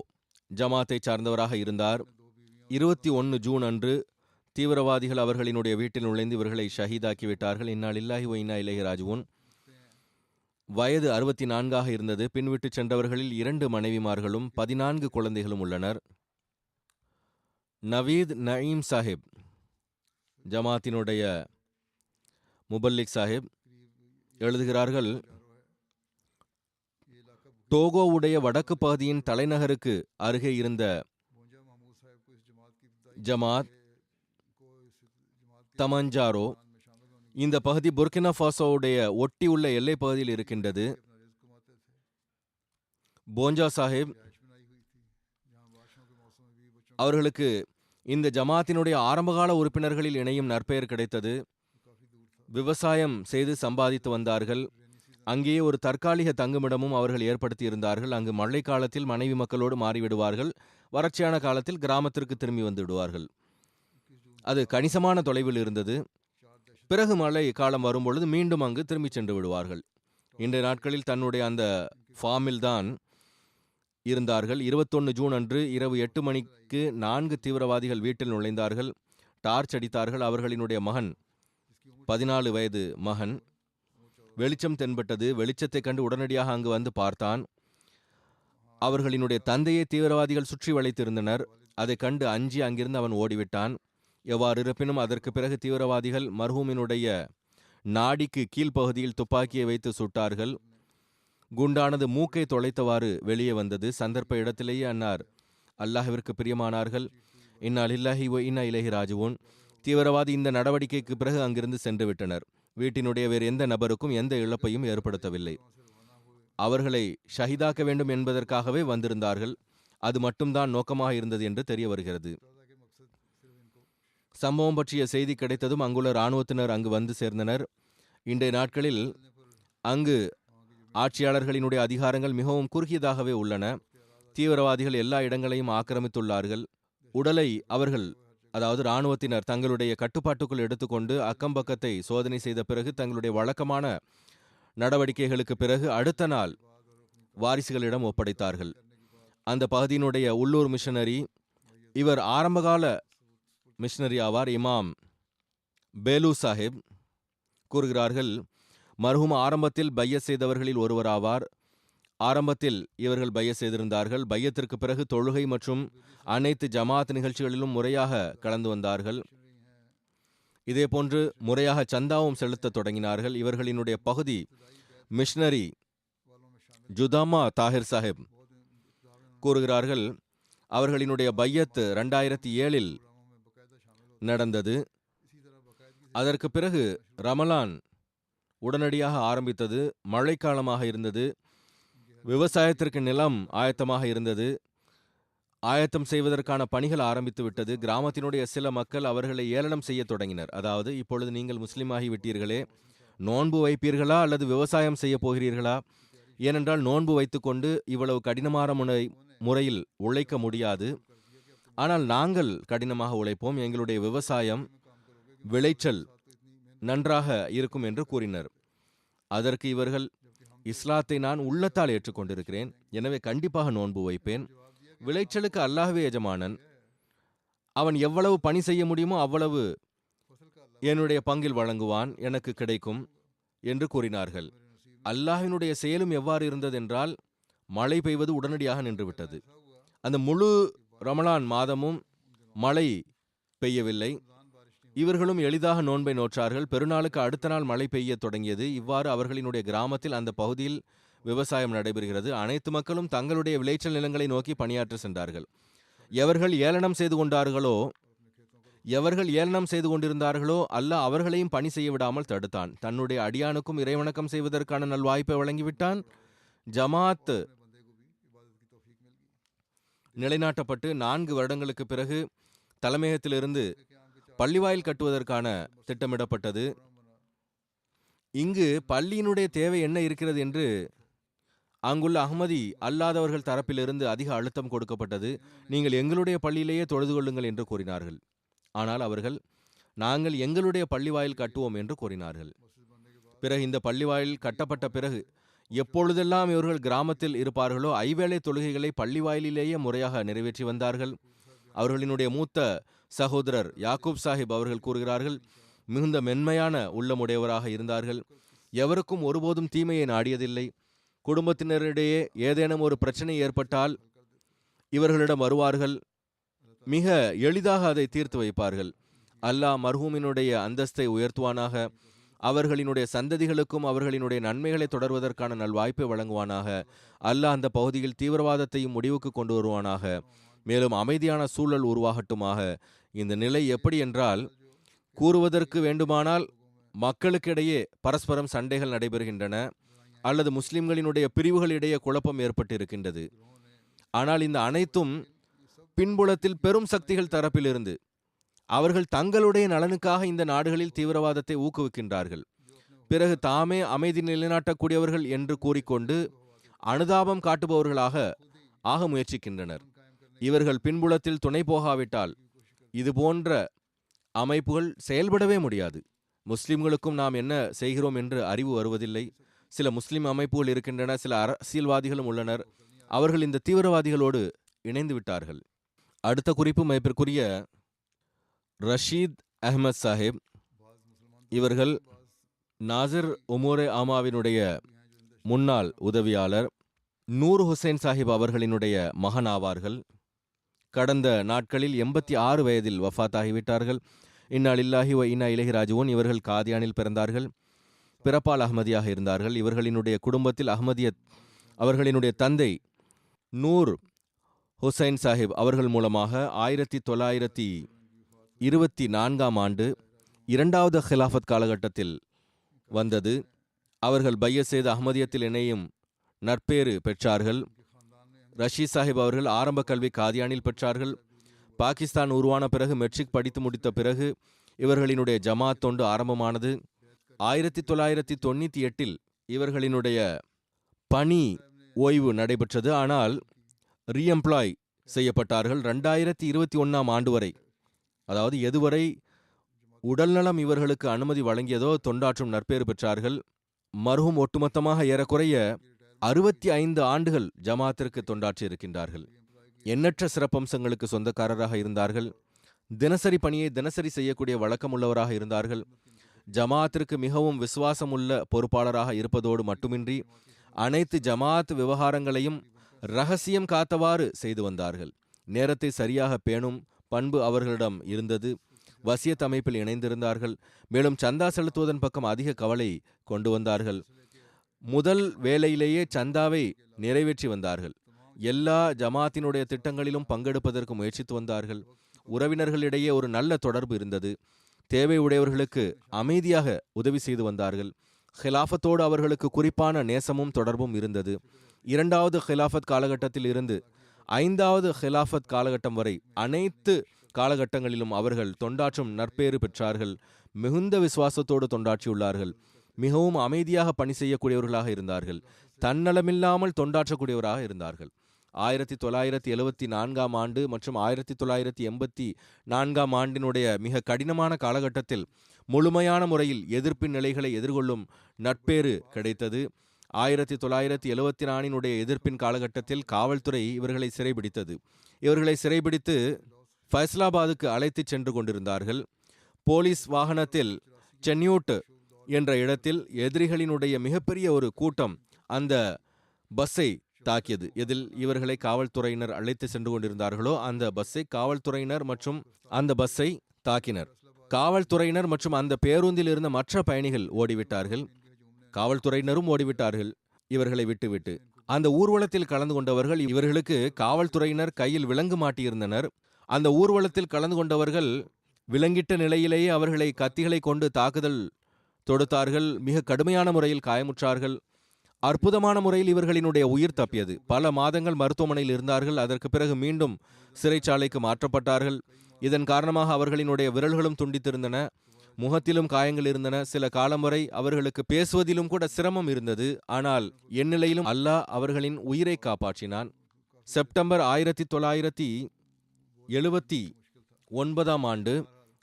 ஜமாத்தை சார்ந்தவராக இருந்தார். 21 ஜூன் அன்று தீவிரவாதிகள் அவர்களினுடைய வீட்டில் நுழைந்து இவர்களை ஷஹீதாக்கிவிட்டார்கள். இன்னா லில்லாஹி வ இன்னா இலைஹி ராஜிஊன். வயது 64 இருந்தது. பின்விட்டு சென்றவர்களில் 2 மனைவிமார்களும் 14 குழந்தைகளும் உள்ளனர். நவீத் நயீம் சாஹிப் ஜமாத்தினுடைய முபல்லிக் சாஹிப் எழுதுகிறார்கள், டோகோவுடைய வடக்கு பகுதியின் தலைநகருக்கு அருகே இருந்த ஜமாத் தமஞ்சாரோ, இந்த பகுதி புர்கினா ஃபாசோவுடைய ஒட்டி உள்ள எல்லை பகுதியில் இருக்கின்றது. போஞ்சா சாஹிப் அவர்களுக்கு இந்த ஜமாத்தினுடைய ஆரம்பகால உறுப்பினர்களில் இணையும் நற்பெயர் கிடைத்தது. விவசாயம் செய்து சம்பாதித்து வந்தார்கள். அங்கேயே ஒரு தற்காலிக தங்குமிடமும் அவர்கள் ஏற்படுத்தி இருந்தார்கள். அங்கு மழை காலத்தில் மனைவி மக்களோடு மாறிவிடுவார்கள். வறட்சியான காலத்தில் கிராமத்திற்கு திரும்பி வந்து விடுவார்கள். அது கணிசமான தொலைவில் இருந்தது. பிறகு மழை காலம் வரும்பொழுது மீண்டும் அங்கு திரும்பி சென்று விடுவார்கள். இன்றைய நாட்களில் தன்னுடைய அந்த ஃபார்மில்தான் இருந்தார்கள். 21 ஜூன் அன்று இரவு 8 மணிக்கு 4 தீவிரவாதிகள் வீட்டில் நுழைந்தார்கள். டார்ச் அடித்தார்கள். அவர்களினுடைய மகன், 14 வயது மகன், வெளிச்சம் தென்பட்டது. வெளிச்சத்தை கண்டு உடனடியாக அங்கு வந்து பார்த்தான். அவர்களினுடைய தந்தையை தீவிரவாதிகள் சுற்றி வளைத்திருந்தனர். அதை கண்டு அஞ்சி அங்கிருந்து அவன் ஓடிவிட்டான். எவ்வாறு இருப்பினும் அதற்கு பிறகு தீவிரவாதிகள் மர்ஹூமினுடைய நாடிக்கு கீழ்ப்பகுதியில் துப்பாக்கியை வைத்து சுட்டார்கள். குண்டானது மூக்கை தொலைத்தவாறு வெளியே வந்தது. சந்தர்ப்ப இடத்திலேயே அன்னார் அல்லாஹ்விற்கு பிரியமானார்கள். இன்னா லில்லாஹி வ இன்னா இலைஹி ராஜிஊன். தீவிரவாதி இந்த நடவடிக்கைக்கு பிறகு அங்கிருந்து சென்று விட்டனர். வீட்டினுடைய வேறு எந்த நபருக்கும் எந்த இழப்பையும் ஏற்படுத்தவில்லை. அவர்களை ஷஹீதாக்க வேண்டும் என்பதற்காகவே வந்திருந்தார்கள். அது மட்டும்தான் நோக்கமாக இருந்தது என்று தெரிய வருகிறது. சம்பவம் பற்றிய செய்தி கிடைத்ததும் அங்குள்ள இராணுவத்தினர் அங்கு வந்து சேர்ந்தனர். இன்றைய நாட்களில் அங்கு ஆட்சியாளர்களினுடைய அதிகாரங்கள் மிகவும் குறுகியதாகவே உள்ளன. தீவிரவாதிகள் எல்லா இடங்களையும் ஆக்கிரமித்துள்ளார்கள். உடலை அவர்கள், அதாவது இராணுவத்தினர், தங்களுடைய கட்டுப்பாட்டுக்குள் எடுத்துக்கொண்டு அக்கம்பக்கத்தை சோதனை செய்த பிறகு தங்களுடைய வழக்கமான நடவடிக்கைகளுக்கு பிறகு அடுத்த நாள் வாரிசுகளிடம் ஒப்படைத்தார்கள். அந்த பகுதியினுடைய உள்ளூர் மிஷனரி, இவர் ஆரம்பகால மிஷனரி ஆவார், இமாம் பேலு சாஹிப் கூறுகிறார்கள், மர்ஹூம் ஆரம்பத்தில் பையத் செய்தவர்களில் ஒருவராவார். ஆரம்பத்தில் இவர்கள் பையத் செய்திருந்தார்கள். பையத்திற்கு பிறகு தொழுகை மற்றும் அனைத்து ஜமாத் நிகழ்ச்சிகளிலும் முறையாக கலந்து வந்தார்கள். இதேபோன்று முறையாக சந்தாவும் செலுத்த தொடங்கினார்கள். இவர்களினுடைய பகுதி மிஷனரி ஜுதாமா தாஹிர் சாஹிப் கூறுகிறார்கள், அவர்களினுடைய பையத் 2007 நடந்தது. அதற்கு பிறகு ரமலான் உடனடியாக ஆரம்பித்தது. மழைக்காலமாக இருந்தது. விவசாயத்திற்கு நிலம் ஆயத்தமாக இருந்தது. ஆயத்தம் செய்வதற்கான பணிகள் ஆரம்பித்து விட்டது. கிராமத்தினுடைய சில மக்கள் அவர்களை ஏளனம் செய்ய தொடங்கினர். அதாவது, இப்பொழுது நீங்கள் முஸ்லீமாகி விட்டீர்களே, நோன்பு வைப்பீர்களா அல்லது விவசாயம் செய்ய போகிறீர்களா? ஏனென்றால் நோன்பு வைத்துக்கொண்டு இவ்வளவு கடினமான முறையில் உழைக்க முடியாது. ஆனால் நாங்கள் கடினமாக உழைப்போம். எங்களுடைய விவசாயம் விளைச்சல் நன்றாக இருக்கும் என்று கூறினர். அதற்கு இவர்கள், இஸ்லாத்தை நான் உள்ளத்தால் ஏற்றுக்கொண்டிருக்கிறேன், எனவே கண்டிப்பாக நோன்பு வைப்பேன். விளைச்சலுக்கு அல்லாஹ்வே எஜமானன். அவன் எவ்வளவு பணி செய்ய முடியுமோ அவ்வளவு என்னுடைய பங்கில் வழங்குவான், எனக்கு கிடைக்கும் என்று கூறினார்கள். அல்லாஹ்வினுடைய செயலும் எவ்வாறு இருந்ததென்றால், மழை பெய்வது உடனடியாக நின்றுவிட்டது. அந்த முழு ரமலான் மாதமும் மழை பெய்யவில்லை. இவர்களும் எளிதாக நோன்பை நோற்றார்கள். பெருநாளுக்கு அடுத்த நாள் மழை பெய்ய தொடங்கியது. இவ்வாறு அவர்களினுடைய கிராமத்தில் அந்த பகுதியில் விவசாயம் நடைபெறுகிறது. அனைத்து மக்களும் தங்களுடைய விளைச்சல் நிலங்களை நோக்கி பணியாற்ற சென்றார்கள். எவர்கள் ஏளனம் செய்து கொண்டிருந்தார்களோ அல்லாஹ் அவர்களையும் பணி செய்ய விடாமல் தடுத்தான். தன்னுடைய அடியானுக்கும் இறைவணக்கம் செய்வதற்கான நல்வாய்ப்பை வழங்கிவிட்டான். ஜமாத் நிலைநாட்டப்பட்டு 4 வருடங்களுக்கு பிறகு தலைமையகத்திலிருந்து பள்ளிவாயில் கட்டுவதற்கான திட்டமிடப்பட்டது. இங்கு பள்ளியினுடைய தேவை என்ன இருக்கிறது என்று அங்குள்ள அஹ்மதி அல்லாதவர்கள் தரப்பிலிருந்து அதிக அழுத்தம் கொடுக்கப்பட்டது. நீங்கள் எங்களுடைய பள்ளியிலேயே தொழுது கொள்ளுங்கள் என்று கூறினார்கள். ஆனால் அவர்கள் நாங்கள் எங்களுடைய பள்ளிவாயில் கட்டுவோம் என்று கூறினார்கள். பிறகு இந்த பள்ளிவாயில் கட்டப்பட்ட பிறகு எப்பொழுதெல்லாம் இவர்கள் கிராமத்தில் இருப்பார்களோ ஐவேளை தொழுகைகளை பள்ளிவாயிலேயே முறையாக நிறைவேற்றி வந்தார்கள். அவர்களினுடைய மூத்த சகோதரர் யாக்கூப் சாஹிப் அவர்கள் கூறுகிறார்கள், மிகுந்த மென்மையான உள்ளமுடையவராக இருந்தார்கள். எவருக்கும் ஒருபோதும் தீமையை நாடியதில்லை. குடும்பத்தினரிடையே ஏதேனும் ஒரு பிரச்சனை ஏற்பட்டால் இவர்களிடம் வருவார்கள். மிக எளிதாக அதை தீர்த்து வைப்பார்கள். அல்லாஹ் மர்ஹூமினுடைய அந்தஸ்தை உயர்த்துவானாக. அவர்களினுடைய சந்ததிகளுக்கும் அவர்களினுடைய நன்மைகளை தொடர்வதற்கான நல்வாய்ப்பை வழங்குவானாக. அல்லாஹ் அந்த பகுதியில் தீவிரவாதத்தையும் முடிவுக்கு கொண்டு வருவானாக. மேலும் அமைதியான சூழல் உருவாகட்டுமாக. இந்த நிலை எப்படி என்றால், கூறுவதற்கு வேண்டுமானால் மக்களுக்கிடையே பரஸ்பரம் சண்டைகள் நடைபெறுகின்றன அல்லது முஸ்லிம்களினுடைய பிரிவுகளிடையே குழப்பம் ஏற்பட்டிருக்கின்றது. ஆனால் இந்த அனைத்தும் பின்புலத்தில் பெரும் சக்திகள் தரப்பிலிருந்து அவர்கள் தங்களுடைய நலனுக்காக இந்த நாடுகளில் தீவிரவாதத்தை ஊக்குவிக்கின்றார்கள். பிறகு தாமே அமைதி நிலைநாட்டக்கூடியவர்கள் என்று கூறிக்கொண்டு அனுதாபம் காட்டுபவர்களாக ஆக முயற்சிக்கின்றனர். இவர்கள் பின்புலத்தில் துணை போகாவிட்டால் இது போன்ற அமைப்புகள் செயல்படவே முடியாது. முஸ்லிம்களுக்கும் நாம் என்ன செய்கிறோம் என்று அறிவு வருவதில்லை. சில முஸ்லிம் அமைப்புகள் இருக்கின்றன, சில அரசியல்வாதிகளும் உள்ளனர். அவர்கள் இந்த தீவிரவாதிகளோடு இணைந்து விட்டார்கள். அடுத்த குறிப்பு மதிப்பிற்குரிய ரஷீத் அஹ்மத் சாஹிப். இவர்கள் நாசிர் உமூரே ஆமாவினுடைய முன்னாள் உதவியாளர் நூர் ஹுசைன் சாஹிப் அவர்களினுடைய மகன் ஆவார்கள். கடந்த நாட்களில் 86 வயதில் வஃபாத்தாகிவிட்டார்கள். இன்னா லில்லாஹி வ இன்னா இலைஹி ராஜிஊன். இவர்கள் காதியானில் பிறந்தார்கள். பிறப்பால் அஹ்மதியாக இருந்தார்கள். இவர்களினுடைய குடும்பத்தில் அஹ்மதியத் அவர்களினுடைய தந்தை நூர் ஹுசைன் சாஹிப் அவர்கள் மூலமாக 1924ஆம் ஆண்டு 2வது ஹிலாஃபத் காலகட்டத்தில் வந்தது. அவர்கள் பையத் செய்து அஹ்மதியத்தில் இணையும் நற்பேறு பெற்றார்கள். ரஷீத் சாஹிப் அவர்கள் ஆரம்ப கல்வி காதியானில் பெற்றார்கள். பாகிஸ்தான் உருவான பிறகு மெட்ரிக் படித்து முடித்த பிறகு இவர்களினுடைய ஜமாத் தொண்டு ஆரம்பமானது. 1998இல் இவர்களினுடைய பணி ஓய்வு நடைபெற்றது. ஆனால் ரீஎம்ப்ளாய் செய்யப்பட்டார்கள் 2021ஆம் ஆண்டு வரை. அதாவது எதுவரை உடல்நலம் இவர்களுக்கு அனுமதி வழங்கியதோ தொண்டாற்றும் நற்பேறு பெற்றார்கள். மர்ஹூம் ஒட்டுமொத்தமாக ஏறக்குறைய 65 ஆண்டுகள் ஜமாத்திற்கு தொண்டாற்றி இருக்கின்றார்கள். எண்ணற்ற சிறப்பம்சங்களுக்கு சொந்தக்காரராக இருந்தார்கள். தினசரி பணியை தினசரி செய்யக்கூடிய வழக்கமுள்ளவராக இருந்தார்கள். ஜமாத்திற்கு மிகவும் விசுவாசமுள்ள பொறுப்பாளராக இருப்பதோடு மட்டுமின்றி அனைத்து ஜமாத் விவகாரங்களையும் இரகசியம் காத்தவாறு செய்து வந்தார்கள். நேரத்தை சரியாக பேணும் பண்பு அவர்களிடம் இருந்தது. வசியத் அமைப்பில் இணைந்திருந்தார்கள். மேலும் சந்தா செலுத்துவதன் பக்கம் அதிக கவலை கொண்டு வந்தார்கள். முதல் வேளையிலேயே சந்தாவை நிறைவேற்றி வந்தார்கள். எல்லா ஜமாத்தினுடைய திட்டங்களிலும் பங்கெடுப்பதற்கு முயற்சித்து வந்தார்கள். உறவினர்களிடையே ஒரு நல்ல தொடர்பு இருந்தது. தேவை உடையவர்களுக்கு அமைதியாக உதவி செய்து வந்தார்கள். ஹிலாஃபத்தோடு அவர்களுக்கு குறிப்பான நேசமும் தொடர்பும் இருந்தது. 2வது ஹிலாஃபத் காலகட்டத்தில் இருந்து 5வது ஹிலாஃபத் காலகட்டம் வரை அனைத்து காலகட்டங்களிலும் அவர்கள் தொண்டாற்றும் நற்பேறு பெற்றார்கள். மிகுந்த விசுவாசத்தோடு தொண்டாற்றியுள்ளார்கள். மிகவும் அமைதியாக பணி செய்யக்கூடியவர்களாக இருந்தார்கள். தன்னலமில்லாமல் தொண்டாற்றக்கூடியவராக இருந்தார்கள். 1974ஆம் ஆண்டு மற்றும் 1984ஆம் ஆண்டினுடைய மிக கடினமான காலகட்டத்தில் முழுமையான முறையில் எதிர்ப்பின் நிலைகளை எதிர்கொள்ளும் நட்பேறு கிடைத்தது. 1974 எதிர்ப்பின் காலகட்டத்தில் காவல்துறை இவர்களை சிறைபிடித்தது. இவர்களை சிறைபிடித்து ஃபைசலாபாதுக்கு அழைத்து சென்று கொண்டிருந்தார்கள். போலீஸ் வாகனத்தில் சென்யூட் என்ற இடத்தில் எதிரிகளினுடைய மிகப்பெரிய ஒரு கூட்டம் அந்த பஸ்ஸை தாக்கியது. எதில் இவர்களை காவல்துறையினர் அழைத்து சென்று கொண்டிருந்தார்களோ அந்த பஸ்ஸை காவல்துறையினர் மற்றும் அந்த பஸ்ஸை தாக்கினர். காவல்துறையினர் மற்றும் அந்த பேருந்தில் இருந்த மற்ற பயணிகள் ஓடிவிட்டார்கள். காவல்துறையினரும் ஓடிவிட்டார்கள். இவர்களை விட்டுவிட்டு. அந்த ஊர்வலத்தில் கலந்து கொண்டவர்கள், இவர்களுக்கு காவல்துறையினர் கையில் விலங்கு மாட்டியிருந்தனர். அந்த ஊர்வலத்தில் கலந்து கொண்டவர்கள் விலங்கிட்ட நிலையிலேயே அவர்களை கத்திகளை கொண்டு தாக்குதல் தொடுத்தார்கள். மிக கடுமையான முறையில் காயமுற்றார்கள். அற்புதமான முறையில் இவர்களினுடைய உயிர் தப்பியது. பல மாதங்கள் மருத்துவமனையில் இருந்தார்கள். அதற்கு பிறகு மீண்டும் சிறைச்சாலைக்கு மாற்றப்பட்டார்கள். இதன் காரணமாக அவர்களினுடைய விரல்களும் துண்டித்திருந்தன, முகத்திலும் காயங்கள் இருந்தன. சில காலம் வரை அவர்களுக்கு பேசுவதிலும் கூட சிரமம் இருந்தது. ஆனால் எந்நிலையிலும் அல்லாஹ் அவர்களின் உயிரை காப்பாற்றினான். செப்டம்பர் 1979 ஆண்டு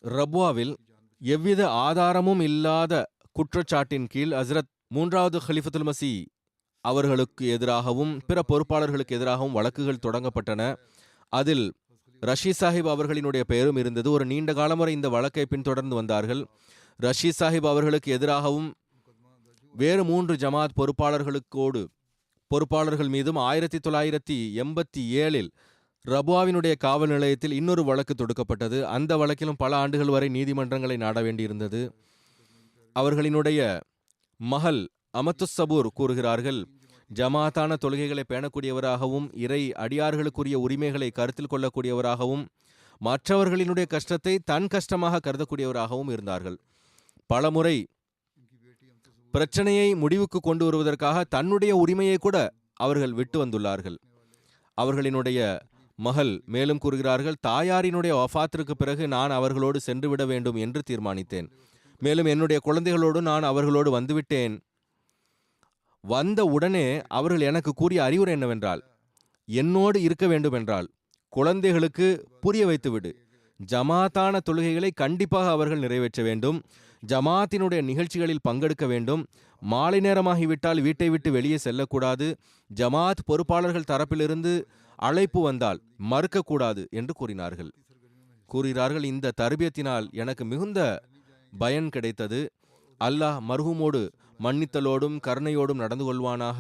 ரப்வாவில் எவ்வித ஆதாரமும் இல்லாத குற்றச்சாட்டின் கீழ் ஹஸ்ரத் 3வது ஹலிஃபத்துல் மசி அவர்களுக்கு எதிராகவும் பிற பொறுப்பாளர்களுக்கு எதிராகவும் வழக்குகள் தொடங்கப்பட்டன. அதில் ரஷீத் சாஹிப் அவர்களினுடைய பெயரும் இருந்தது. ஒரு நீண்ட காலம் வரை இந்த வழக்கை பின்தொடர்ந்து வந்தார்கள். ரஷீத் சாஹிப் அவர்களுக்கு எதிராகவும் வேறு 3 ஜமாத் பொறுப்பாளர்கள் மீதும் 1987 ரப்வாவினுடைய காவல் நிலையத்தில் இன்னொரு வழக்கு தொடுக்கப்பட்டது. அந்த வழக்கிலும் பல ஆண்டுகள் வரை நீதிமன்றங்களை நாட வேண்டியிருந்தது. அவர்களினுடைய மகள் அமத்துஸ் சபூர் கூறுகிறார்கள், ஜமாத்தான தொழுகைகளை பேணக்கூடியவராகவும் இறை அடியார்களுக்குரிய உரிமைகளை கருத்தில் கொள்ளக்கூடியவராகவும் மற்றவர்களினுடைய கஷ்டத்தை தன் கஷ்டமாக கருதக்கூடியவராகவும் இருந்தார்கள். பலமுறை பிரச்சனையை முடிவுக்கு கொண்டு வருவதற்காக தன்னுடைய உரிமையை கூட அவர்கள் விட்டு வந்துள்ளார்கள். அவர்களினுடைய மகள் மேலும் கூறுகிறார்கள், தாயாரினுடைய வஃபாத்திற்கு பிறகு நான் அவர்களோடு சென்றுவிட வேண்டும் என்று தீர்மானித்தேன். மேலும் என்னுடைய குழந்தைகளோடு நான் அவர்களோடு வந்துவிட்டேன். வந்த உடனே அவர்கள் எனக்கு கூறிய அறிவுரை என்னவென்றால், என்னோடு இருக்க வேண்டுமென்றால் குழந்தைகளுக்கு புரிய வைத்துவிடு. ஜமாத்தான தொழுகைகளை கண்டிப்பாக அவர்கள் நிறைவேற்ற வேண்டும். ஜமாத்தினுடைய நிகழ்ச்சிகளில் பங்கெடுக்க வேண்டும். மாலை நேரமாகிவிட்டால் வீட்டை விட்டு வெளியே செல்லக்கூடாது. ஜமாத் பொறுப்பாளர்கள் தரப்பிலிருந்து அழைப்பு வந்தால் மறுக்கக்கூடாது என்று கூறுகிறார்கள். இந்த தர்பியத்தினால் எனக்கு மிகுந்த பயன் கிடைத்தது. அல்லாஹ் மர்ஹூமோடு மன்னித்தலோடும் கருணையோடும் நடந்து கொள்வானாக.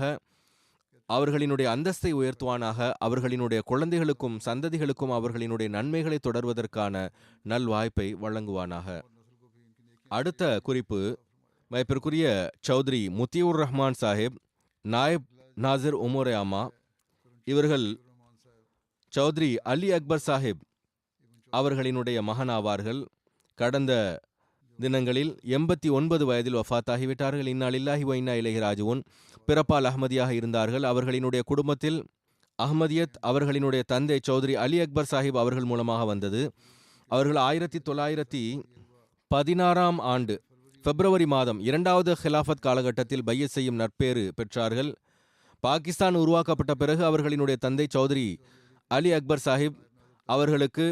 அவர்களினுடைய அந்தஸ்தை உயர்த்துவானாக. அவர்களினுடைய குழந்தைகளுக்கும் சந்ததிகளுக்கும் அவர்களினுடைய நன்மைகளை தொடர்வதற்கான நல்வாய்ப்பை வழங்குவானாக. அடுத்த குறிப்பு, மதிப்பிற்குரிய சௌத்ரி முத்தியூர் ரஹ்மான் சாஹிப், நாயப் நாசிர் உமோரே அம்மா. இவர்கள் சௌத்ரி அலி அக்பர் சாஹிப் அவர்களினுடைய மகனாவார்கள். கடந்த தினங்களில் 89 வயதில் வஃபாத்தாகிவிட்டார்கள். இன்னாலில்லாஹி வ இன்னா இலைஹி ராஜிஊன். பிறப்பால் அஹ்மதியாக இருந்தார்கள். அவர்களினுடைய குடும்பத்தில் அஹ்மதியத் அவர்களினுடைய தந்தை சௌத்ரி அலி அக்பர் சாஹிப் அவர்கள் மூலமாக வந்தது. அவர்கள் 1916 ஆண்டு பிப்ரவரி மாதம் 2வது ஹிலாஃபத் காலகட்டத்தில் பையத் செய்யும் நற்பேறு பெற்றார்கள். பாகிஸ்தான் உருவாக்கப்பட்ட பிறகு அவர்களினுடைய தந்தை சௌத்ரி அலி அக்பர் சாஹிப் அவர்களுக்கு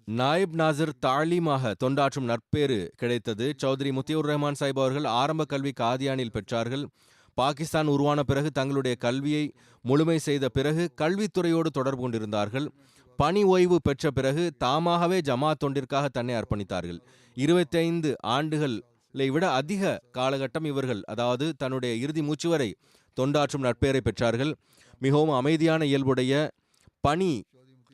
நாயிப் நாசிர் தாலீமாக தொண்டாற்றும் நற்பேறு கிடைத்தது. சௌத்ரி முத்தியூர் ரஹ்மான் சாஹிப் அவர்கள் ஆரம்ப கல்வி காதியானில் பெற்றார்கள். பாகிஸ்தான் உருவான பிறகு தங்களுடைய கல்வியை முழுமை செய்த பிறகு கல்வித்துறையோடு தொடர்பு கொண்டிருந்தார்கள். பணி ஓய்வு பெற்ற பிறகு தாமாகவே ஜமாத் தொண்டிற்காக தன்னை அர்ப்பணித்தார்கள். 25 ஆண்டுகளை விட அதிக காலகட்டம் இவர்கள், அதாவது தன்னுடைய இறுதி மூச்சு வரை தொண்டாற்றும் நற்பெயரை பெற்றார்கள். மிகவும் அமைதியான இயல்புடைய பணி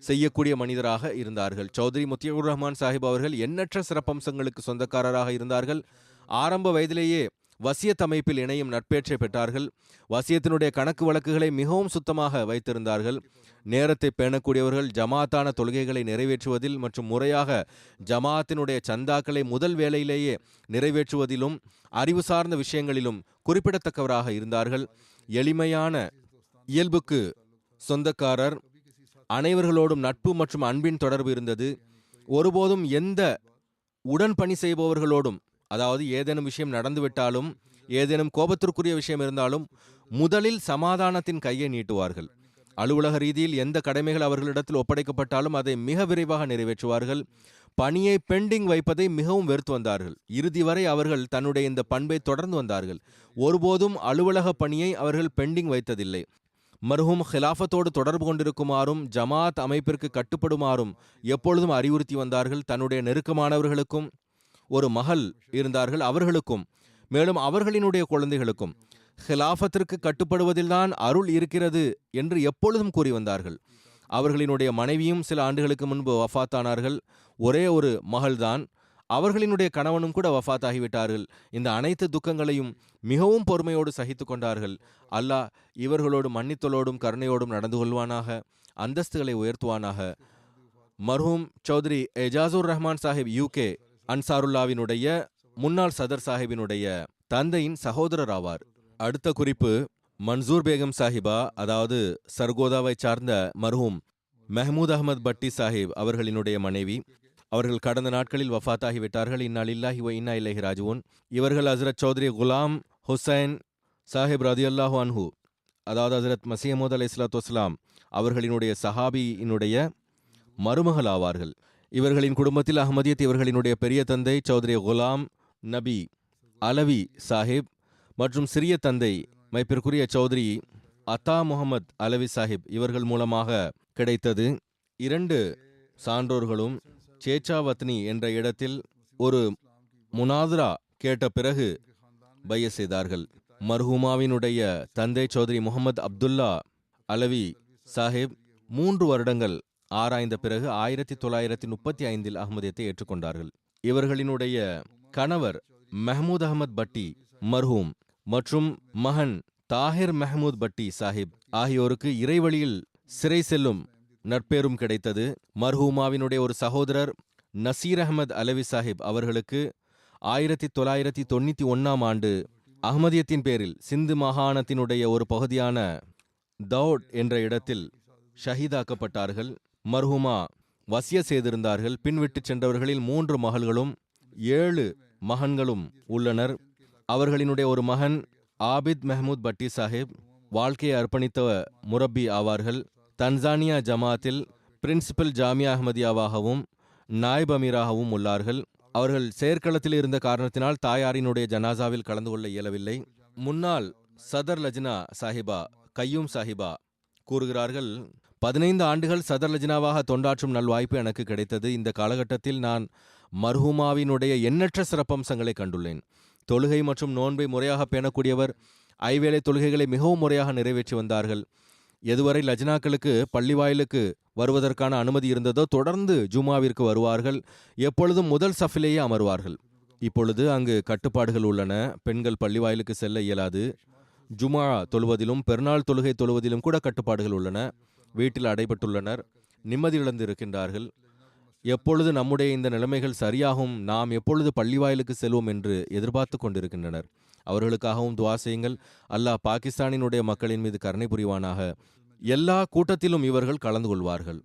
செய்யக்கூடிய மனிதராக இருந்தார்கள். சௌத்ரி முத்தியூர் ரஹ்மான் சாஹிப் அவர்கள் எண்ணற்ற சிறப்பம்சங்களுக்கு சொந்தக்காரராக இருந்தார்கள். ஆரம்ப வயதிலேயே வசியத் அமைப்பில் இணையும் நட்பேற்றை பெற்றார்கள். வசியத்தினுடைய கணக்கு வழக்குகளை மிகவும் சுத்தமாக வைத்திருந்தார்கள். நேரத்தை பேணக்கூடியவர்கள். ஜமாத்தான தொழுகைகளை நிறைவேற்றுவதில் மற்றும் முறையாக ஜமாத்தினுடைய சந்தாக்களை முதல் வேளையிலேயே நிறைவேற்றுவதிலும் அறிவு சார்ந்த விஷயங்களிலும் குறிப்பிடத்தக்கவராக இருந்தார்கள். எளிமையான இயல்புக்கு சொந்தக்காரர். அனைவர்களோடும் நட்பு மற்றும் அன்பின் தொடர்பு இருந்தது. ஒருபோதும் எந்த உடன் பணி செய்பவர்களோடும், அதாவது ஏதேனும் விஷயம் நடந்துவிட்டாலும் ஏதேனும் கோபத்திற்குரிய விஷயம் இருந்தாலும் முதலில் சமாதானத்தின் கையை நீட்டுவார்கள். அலுவலக ரீதியில் எந்த கடமைகள் அவர்களிடத்தில் ஒப்படைக்கப்பட்டாலும் அதை மிக விரைவாக நிறைவேற்றுவார்கள். பணியை பெண்டிங் வைப்பதை மிகவும் வெறுத்து வந்தார்கள். இறுதி வரை அவர்கள் தன்னுடைய இந்த பண்பை தொடர்ந்து வந்தார்கள். ஒருபோதும் அலுவலக பணியை அவர்கள் பெண்டிங் வைத்ததில்லை. மர்ஹூம் ஹிலாஃபத்தோடு தொடர்பு கொண்டிருக்குமாறும் ஜமாத் அமைப்பிற்கு கட்டுப்படுமாறும் எப்பொழுதும் அறிவுறுத்தி வந்தார்கள். தன்னுடைய நெருக்கமானவர்களுக்கும் ஒரு மகள் இருந்தார்கள், அவர்களுக்கும் மேலும் அவர்களினுடைய குழந்தைகளுக்கும் ஹிலாஃபத்திற்கு கட்டுப்படுவதில்தான் அருள் இருக்கிறது என்று எப்பொழுதும் கூறி வந்தார்கள். அவர்களினுடைய மனைவியும் சில ஆண்டுகளுக்கு முன்பு வஃபாத்தானார்கள். ஒரே ஒரு மகள்தான். அவர்களினுடைய கணவனும் கூட வஃபாத் ஆகிவிட்டார்கள். இந்த அனைத்து துக்கங்களையும் மிகவும் பொறுமையோடு சகித்து கொண்டார்கள். அல்லாஹ் இவர்களோடு மன்னித்தலோடும் கருணையோடும் நடந்து கொள்வானாக, அந்தஸ்துகளை உயர்த்துவானாக. மர்ஹூம் சௌத்ரி எஜாசுர் ரஹ்மான் சாஹிப் யூகே அன்சாருல்லாவினுடைய முன்னாள் சதர் சாஹிபினுடைய தந்தையின் சகோதரர் ஆவார். அடுத்த குறிப்பு மன்சூர் பேகம் சாஹிபா, அதாவது சர்கோதாவை சார்ந்த மர்ஹூம் மெஹமூத் அஹமத் பட்டி சாஹிப் அவர்களினுடைய மனைவி. அவர்கள் கடந்த நாட்களில் வஃபாத் ஆகிவிட்டார்கள். இன்னா லில்லாஹி வ இன்னா இலைஹி ராஜிஊன். இவர்கள் ஹஸ்ரத் சௌத்ரி குலாம் ஹுசைன் சாஹிப் ரதியல்லாஹு அன்ஹு, அதாவது ஹஸ்ரத் மசீஹ் அலைஹிஸ்ஸலாத்து வஸ்ஸலாம் அவர்களினுடைய சஹாபியினுடைய மருமகள் ஆவார்கள். இவர்களின் குடும்பத்தில் அஹ்மதியத் இவர்களினுடைய பெரிய தந்தை சௌத்ரி குலாம் நபி அலவி சாஹிப் மற்றும் சிறிய தந்தை மைப்பிற்குரிய சௌத்ரி அத்தா முகமது அலவி சாஹிப் இவர்கள் மூலமாக கிடைத்தது. 2 சான்றோர்களும் சேச்சாவத்னி என்ற இடத்தில் ஒரு முனாதரா கேட்ட பிறகு பைய செய்தார்கள். மர்ஹூமாவினுடைய தந்தை சௌத்ரி முகமது அப்துல்லா அலவி சாஹிப் 3 வருடங்கள் ஆராய்ந்த பிறகு 1935 அஹ்மதியத்தை ஏற்றுக்கொண்டார்கள். இவர்களினுடைய கணவர் மெஹமூத் அஹமத் பட்டி மர்ஹூம் மற்றும் மகன் தாஹிர் மெஹமூத் பட்டி சாஹிப் ஆகியோருக்கு இறைவழியில் சிறை செல்லும் நற்பேரும் கிடைத்தது. மர்ஹூமாவினுடைய ஒரு சகோதரர் நசீர் அஹமத் அலவி சாஹிப் அவர்களுக்கு 1991 ஆண்டு அஹ்மதியத்தின் பேரில் சிந்து மாகாணத்தினுடைய ஒரு பகுதியான தௌட் என்ற இடத்தில் ஷஹீதாக்கப்பட்டார்கள். மர்ஹூமா வசிய செய்திருந்தார்கள். பின்விட்டு சென்றவர்களில் 3 மகள்களும் 7 மகன்களும் உள்ளனர். அவர்களினுடைய ஒரு மகன் ஆபித் மெஹமூத் பட்டி சாஹிப் வாழ்க்கையை அர்ப்பணித்த முரப்பி ஆவார்கள். தன்சானியா ஜமாத்தில் பிரின்சிபல் ஜாமியா அஹ்மதியாவாகவும் நாயிப் அமீராகவும் உள்ளார்கள். அவர்கள் செயற்களத்தில் இருந்த காரணத்தினால் தாயாரினுடைய ஜனாசாவில் கலந்து கொள்ள இயலவில்லை. முன்னாள் சதர் லஜ்னா சாஹிபா கையூம் சாஹிபா கூறுகிறார்கள், 15 ஆண்டுகள் சதர் லஜ்னாவாக தொண்டாற்றும் நல்வாய்ப்பு எனக்கு கிடைத்தது. இந்த காலகட்டத்தில் நான் மர்ஹூமாவினுடைய எண்ணற்ற சிறப்பம்சங்களை கண்டுள்ளேன். தொழுகை மற்றும் நோன்பை முறையாக பேணக்கூடியவர். ஐவேளை தொழுகைகளை மிகவும் முறையாக நிறைவேற்றி வந்தார்கள். எதுவரை லஜ்னாக்களுக்கு பள்ளி வாயிலுக்கு வருவதற்கான அனுமதி இருந்ததோ தொடர்ந்து ஜுமாவிற்கு வருவார்கள். எப்பொழுதும் முதல் சஃபிலேயே அமர்வார்கள். இப்பொழுது அங்கு கட்டுப்பாடுகள் உள்ளன. பெண்கள் பள்ளி வாயிலுக்கு செல்ல இயலாது. ஜுமா தொழுவதிலும் பெருநாள் தொழுகை தொழுவதிலும் கூட கட்டுப்பாடுகள் உள்ளன. வீட்டில் அடைபட்டுள்ளனர். நிம்மதி இழந்து இருக்கின்றார்கள். எப்பொழுது நம்முடைய இந்த நிலைமைகள் சரியாகும், நாம் எப்பொழுது பள்ளி வாயிலுக்கு செல்வோம் என்று எதிர்பார்த்து கொண்டிருக்கின்றனர். அவர்களுக்காகவும் துவா செய்யுங்கள். அல்லாஹ் பாகிஸ்தானினுடைய மக்களின் மீது கருணை புரிவானாக. எல்லா கூட்டத்திலும் இவர்கள் கலந்து கொள்வார்கள்.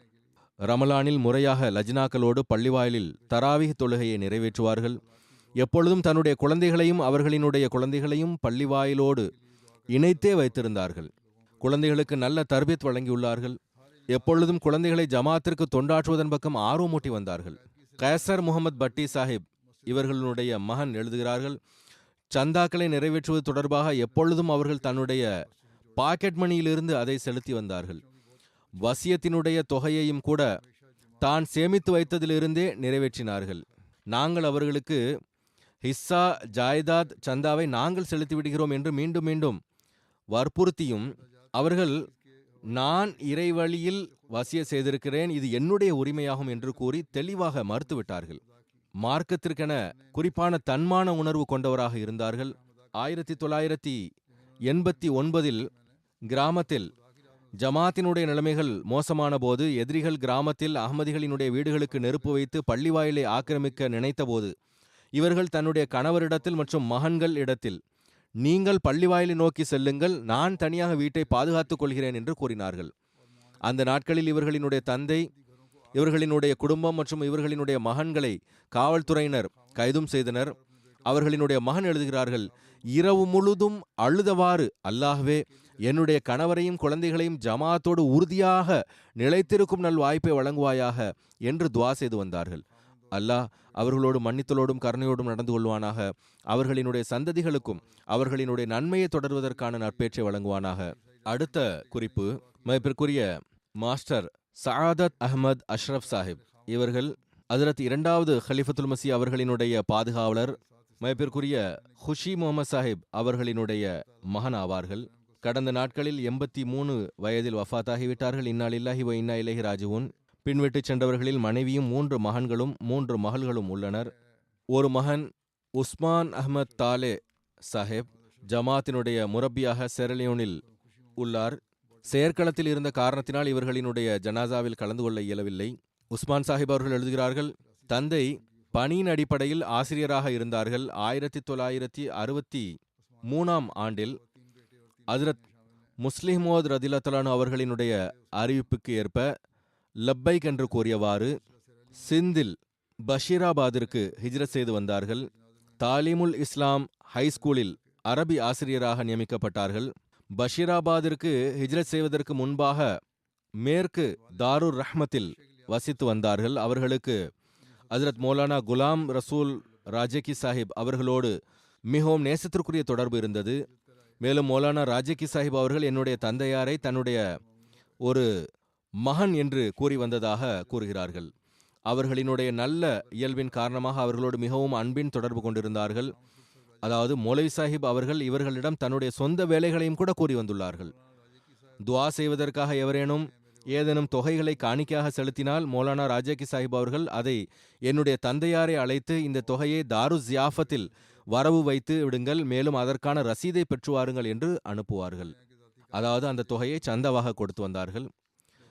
ரமலானில் முறையாக லஜ்னாக்களோடு பள்ளிவாயிலில் தராவிஹ் தொழுகையை நிறைவேற்றுவார்கள். எப்பொழுதும் தன்னுடைய குழந்தைகளையும் அவர்களினுடைய குழந்தைகளையும் பள்ளிவாயிலோடு இணைத்தே வைத்திருந்தார்கள். குழந்தைகளுக்கு நல்ல தர்பியத் வழங்கியுள்ளார்கள். எப்பொழுதும் குழந்தைகளை ஜமாத்திற்கு தொண்டாற்றுவதன் பக்கம் ஆர்வமூட்டி வந்தார்கள். கைசர் முகமது பட்டி சாஹிப் இவர்களுடைய மகன் எழுதுகிறார்கள், சந்தாக்களை நிறைவேற்றுவது தொடர்பாக எப்பொழுதும் அவர்கள் தன்னுடைய பாக்கெட் மணியிலிருந்து அதை செலுத்தி வந்தார்கள். வசியத்தினுடைய தொகையையும் கூட தான் சேமித்து வைத்ததிலிருந்தே நிறைவேற்றினார்கள். நாங்கள் அவர்களுக்கு ஹிஸ்ஸா ஜாய்தாத் சந்தாவை நாங்கள் செலுத்தி விடுகிறோம் என்று மீண்டும் மீண்டும் வற்புறுத்தியும் அவர்கள் நான் இறைவழியில் வசிய செய்திருக்கிறேன், இது என்னுடைய உரிமையாகும் என்று கூறி தெளிவாக மறுத்துவிட்டார்கள். மார்க்கத்திற்கென குறிப்பான தன்மான உணர்வு கொண்டவராக இருந்தார்கள். 1989 கிராமத்தில் ஜமாத்தினுடைய நிலைமைகள் மோசமான போது எதிரிகள் கிராமத்தில் அஹ்மதிகளினுடைய வீடுகளுக்கு நெருப்பு வைத்து பள்ளிவாயிலை ஆக்கிரமிக்க நினைத்த போது இவர்கள் தன்னுடைய கணவரிடத்தில் மற்றும் மகன்கள் இடத்தில், நீங்கள் பள்ளிவாயிலை நோக்கி செல்லுங்கள், நான் தனியாக வீட்டை பாதுகாத்துக் கொள்கிறேன் என்று கூறினார்கள். அந்த நாட்களில் இவர்களினுடைய தந்தை, இவர்களினுடைய குடும்பம் மற்றும் இவர்களினுடைய மகன்களை காவல்துறையினர் கைதும் செய்தனர். அவர்களினுடைய மகன் எழுதுகிறார்கள், இரவு முழுதும் அழுதவாறு, அல்லாஹ்வே என்னுடைய கணவரையும் குழந்தைகளையும் ஜமாத்தோடு உறுதியாக நிலைத்திருக்கும் நல் வாய்ப்பை வழங்குவாயாக என்று துவா செய்து வந்தார்கள். அல்லாஹ் அவர்களோடு மன்னித்தலோடும் கருணையோடும் நடந்து கொள்வானாக. அவர்களினுடைய சந்ததிகளுக்கும் அவர்களினுடைய நன்மையை தொடர்வதற்கான நற்பேற்றை வழங்குவானாக. அடுத்த குறிப்பு மதிப்பிற்குரிய மாஸ்டர் சஆதத் அஹ்மத் அஷ்ரப் சாஹிப். இவர்கள் ஹஜ்ரத் 2வது ஹலிஃபத்துல் மஸீஹ் அவர்களினுடைய பாதுகாவலர் மதிப்பிற்குரிய குஷி முகமது சாஹிப் அவர்களினுடைய மகன் ஆவார்கள். கடந்த நாட்களில் 83 வயதில் வஃபாத்தாகிவிட்டார்கள். இன்னா லில்லாஹி வ இன்னா இலைஹி ராஜிஊன். பின்விட்டு சென்றவர்களில் மனைவியும் 3 மகன்களும் 3 மகள்களும் உள்ளனர். ஒரு மகன் உஸ்மான் அஹ்மத் தாலே சாஹேப் ஜமாத்தினுடைய முரப்பியாக செரலியோனில் உள்ளார். செயற்களத்தில் இருந்த காரணத்தினால் இவர்களினுடைய ஜனாசாவில் கலந்து கொள்ள இயலவில்லை. உஸ்மான் சாஹிப் அவர்கள் எழுதுகிறார்கள், தந்தை பணியின் அடிப்படையில் ஆசிரியராக இருந்தார்கள். 1963 ஆண்டில் ஹஜ்ரத் முஸ்லிமோத் ரதிலத்தலானு அவர்களினுடைய அறிவிப்புக்கு ஏற்ப லப்பைக் என்று கூறியவாறு சிந்தில் பஷீராபாதிற்கு ஹிஜ்ரத் செய்து வந்தார்கள். தாலிமுல் இஸ்லாம் ஹைஸ்கூலில் அரபி ஆசிரியராக நியமிக்கப்பட்டார்கள். பஷீராபாதிற்கு ஹிஜ்ரத் செய்வதற்கு முன்பாக மேற்கு தாருர் ரஹ்மத்தில் வசித்து வந்தார்கள். அவர்களுக்கு ஹஜ்ரத் மௌலானா குலாம் ரசூல் ராஜகி சாஹிப் அவர்களோடு மிகவும் நேசத்திற்குரிய தொடர்பு இருந்தது. மேலும் மௌலானா ராஜகி சாஹிப் அவர்கள் என்னுடைய தந்தையாரை தன்னுடைய ஒரு மகன் என்று கூறி வந்ததாக கூறுகிறார்கள். அவர்களினுடைய நல்ல இயல்பின் காரணமாக அவர்களோடு மிகவும் அன்பின் தொடர்பு கொண்டிருந்தார்கள். அதாவது மௌலவி சாஹிப் அவர்கள் இவர்களிடம் தன்னுடைய சொந்த வேலைகளையும் கூட கூறி வந்துள்ளார்கள். துவா செய்வதற்காக எவரேனும் ஏதேனும் தொகைகளை காணிக்கையாக செலுத்தினால் மௌலானா ராஜகி சாஹிப் அவர்கள் அதை என்னுடைய தந்தையாரை அழைத்து இந்த தொகையை தாரு ஜியாஃபத்தில் வரவு வைத்து விடுங்கள், மேலும் அதற்கான ரசீதை பெற்று வாருங்கள் என்று அனுப்புவார்கள். அதாவது அந்த தொகையை சந்தாவாக கொடுத்து வந்தார்கள்.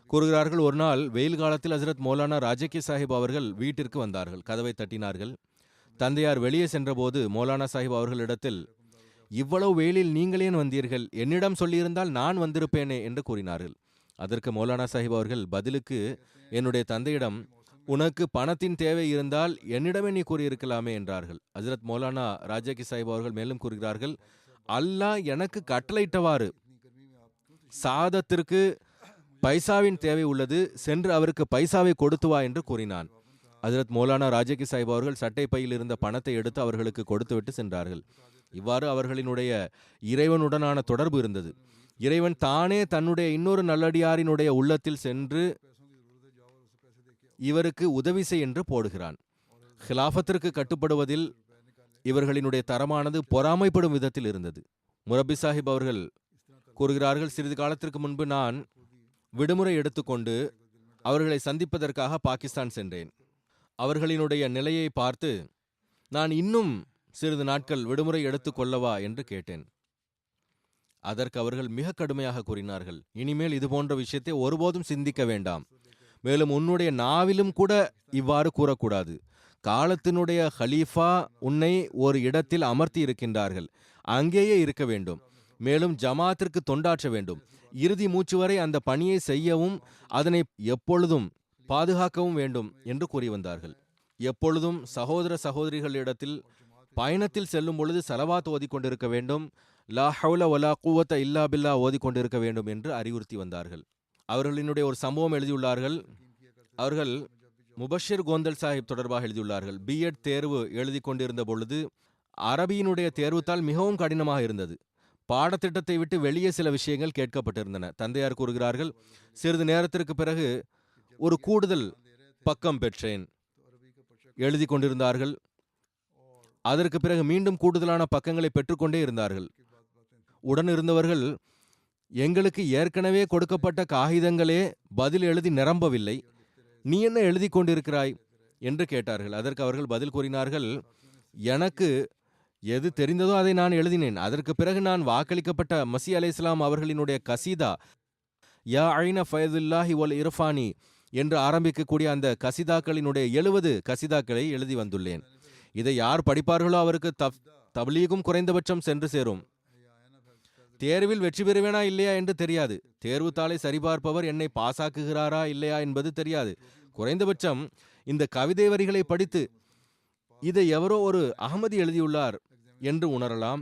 கூறுகிறார்கள், ஒரு நாள் வெயில் காலத்தில் ஹஜ்ரத் மௌலானா ராஜகி சாஹிப் அவர்கள் வீட்டிற்கு வந்தார்கள். கதவை தட்டினார்கள். தந்தையார் வெளியே சென்றபோது மௌலானா சாஹிப் அவர்களிடத்தில், இவ்வளவு வெயிலில் நீங்களேன் வந்தீர்கள், என்னிடம் சொல்லியிருந்தால் நான் வந்திருப்பேனே என்று கூறினார்கள். அதற்கு மௌலானா சாஹிப் அவர்கள் பதிலுக்கு என்னுடைய தந்தையிடம், உனக்கு பணத்தின் தேவை இருந்தால் என்னிடமே நீ கூறியிருக்கலாமே என்றார்கள். ஹஜ்ரத் மௌலானா ராஜகி சாஹிப் அவர்கள் மேலும் கூறுகிறார்கள், அல்லாஹ் எனக்கு கட்டளையிட்டவாறு சாதத்திற்கு பைசாவின் தேவை உள்ளது, சென்று அவருக்கு பைசாவை கொடுத்து வா என்று கூறினான். ஹஜ்ரத் மௌலானா ராஜகி சாஹிப் அவர்கள் சட்டை பையில் இருந்த பணத்தை எடுத்து அவர்களுக்கு கொடுத்துவிட்டு சென்றார்கள். இவ்வாறு அவர்களினுடைய இறைவனுடனான தொடர்பு இருந்தது. இறைவன் தானே தன்னுடைய இன்னொரு நல்லடியாரினுடைய உள்ளத்தில் சென்று இவருக்கு உதவி செய் என்று போடுகிறான். ஹிலாஃபத்திற்கு கட்டுப்படுவதில் இவர்களினுடைய தரமானது பொறாமைப்படும் விதத்தில் இருந்தது. முரப்பி சாஹிப் அவர்கள் கூறுகிறார்கள், சிறிது காலத்திற்கு முன்பு நான் விடுமுறை எடுத்துக்கொண்டு அவர்களை சந்திப்பதற்காக பாகிஸ்தான் சென்றேன். அவர்களினுடைய நிலையை பார்த்து நான் இன்னும் சிறிது நாட்கள் விடுமுறை எடுத்துக்கொள்ளவா என்று கேட்டேன். அதற்கு அவர்கள் மிக கடுமையாக கூறினார்கள், இனிமேல் இது போன்ற விஷயத்தை ஒருபோதும் சிந்திக்க வேண்டாம், மேலும் உன்னுடைய நாவிலும் கூட இவ்வாறு கூறக்கூடாது. காலத்தினுடைய ஹலீஃபா உன்னை ஒரு இடத்தில் அமர்த்தி இருக்கின்றார்கள், அங்கேயே இருக்க வேண்டும், மேலும் ஜமாத்திற்கு தொண்டாற்ற வேண்டும், இறுதி மூச்சு வரை அந்த பணியை செய்யவும் அதனை எப்பொழுதும் பாதுகாக்கவும் வேண்டும் என்று கூறி வந்தார்கள். எப்பொழுதும் சகோதர சகோதரிகளிடத்தில் பயணத்தில் செல்லும் பொழுது சலவாத் ஓதிக்கொண்டிருக்க வேண்டும், லா ஹவுல வலா குவத்த இல்லா பில்லா ஓதிக்கொண்டிருக்க வேண்டும் என்று அறிவுறுத்தி வந்தார்கள். அவர்களினுடைய ஒரு சம்பவம் எழுதியுள்ளார்கள். அவர்கள் முபஷிர் கோந்தல் சாஹிப் தொடர்பாக எழுதியுள்ளார்கள். பிஎட் தேர்வு எழுதி கொண்டிருந்த பொழுது அரபியினுடைய தேர்வுத்தால் மிகவும் கடினமாக இருந்தது. பாடத்திட்டத்தை விட்டு வெளியே சில விஷயங்கள் கேட்கப்பட்டிருந்தன. தந்தையார் கூறுகிறார்கள், சிறிது நேரத்திற்கு பிறகு ஒரு கூடுதல் பக்கம் பெற்றேன். எழுதி கொண்டிருந்தார்கள். அதற்கு பிறகு மீண்டும் கூடுதலான பக்கங்களை பெற்றுக்கொண்டே இருந்தார்கள். உடன் இருந்தவர்கள், எங்களுக்கு ஏற்கனவே கொடுக்கப்பட்ட காகிதங்களே பதில் எழுதி நிரம்பவில்லை, நீ என்ன எழுதி கொண்டிருக்கிறாய் என்று கேட்டார்கள். அதற்கு அவர்கள் பதில் கூறினார்கள், எனக்கு எது தெரிந்ததோ அதை நான் எழுதினேன். அதற்கு பிறகு நான் வாக்களிக்கப்பட்ட மசி அலைஹிஸ்ஸலாம் அவர்களினுடைய கசீதா யா ஐன ஃபயதுல்லாஹி வல் இர்ஃபானி என்று ஆரம்பிக்கக்கூடிய அந்த கசிதாக்களினுடைய 70 கசிதாக்களை எழுதி வந்துள்ளேன். இதை யார் படிப்பார்களோ அவருக்கு தப்லீகும் குறைந்தபட்சம் சென்று சேரும். தேர்வில் வெற்றி பெறுவேனா இல்லையா என்று தெரியாது. தேர்வு தாளை சரிபார்ப்பவர் என்னை பாசாக்குகிறாரா இல்லையா என்பது தெரியாது. குறைந்தபட்சம் இந்த கவிதை வரிகளை படித்து இதை எவரோ ஒரு அகமதி எழுதியுள்ளார் என்று உணரலாம்,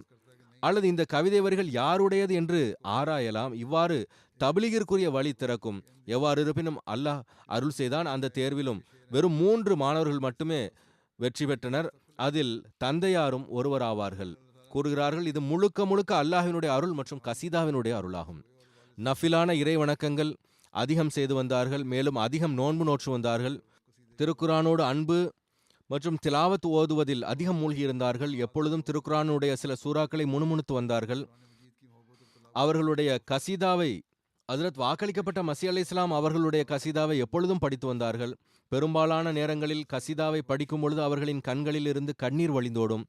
அல்லது இந்த கவிதை வரிகள் யாருடையது என்று ஆராயலாம். இவ்வாறு தப்லீகிற்குரிய வழி திறக்கும். எவ்வாறு இருப்பினும் அல்லாஹ் அருள் செய்தான். அந்த தேர்விலும் வெறும் 3 மாணவர்கள் மட்டுமே வெற்றி பெற்றனர். அதில் தந்தையாரும் ஒருவராவார்கள். கூறுகிறார்கள், இது முழுக்க முழுக்க அல்லாஹ்வினுடைய அருள் மற்றும் கசீதாவினுடைய அருளாகும். நஃபிலான இறை வணக்கங்கள் அதிகம் செய்து வந்தார்கள். மேலும் அதிகம் நோன்பு நோற்று வந்தார்கள். திருக்குரானோடு அன்பு மற்றும் திலாவத் ஓதுவதில் அதிகம் மூழ்கியிருந்தார்கள். எப்பொழுதும் திருக்குரானுடைய சில சூறாக்களை முணுமுணுத்து வந்தார்கள். அவர்களுடைய கசீதாவை ஹஜ்ரத் வாக்களிக்கப்பட்ட மஸீஹ் அலைஹிஸ்ஸலாம் அவர்களுடைய கசீதாவை எப்பொழுதும் படித்து வந்தார்கள். பெரும்பாலான நேரங்களில் கசிதாவை படிக்கும் பொழுது அவர்களின் கண்களில் இருந்து கண்ணீர் வழிந்தோடும்.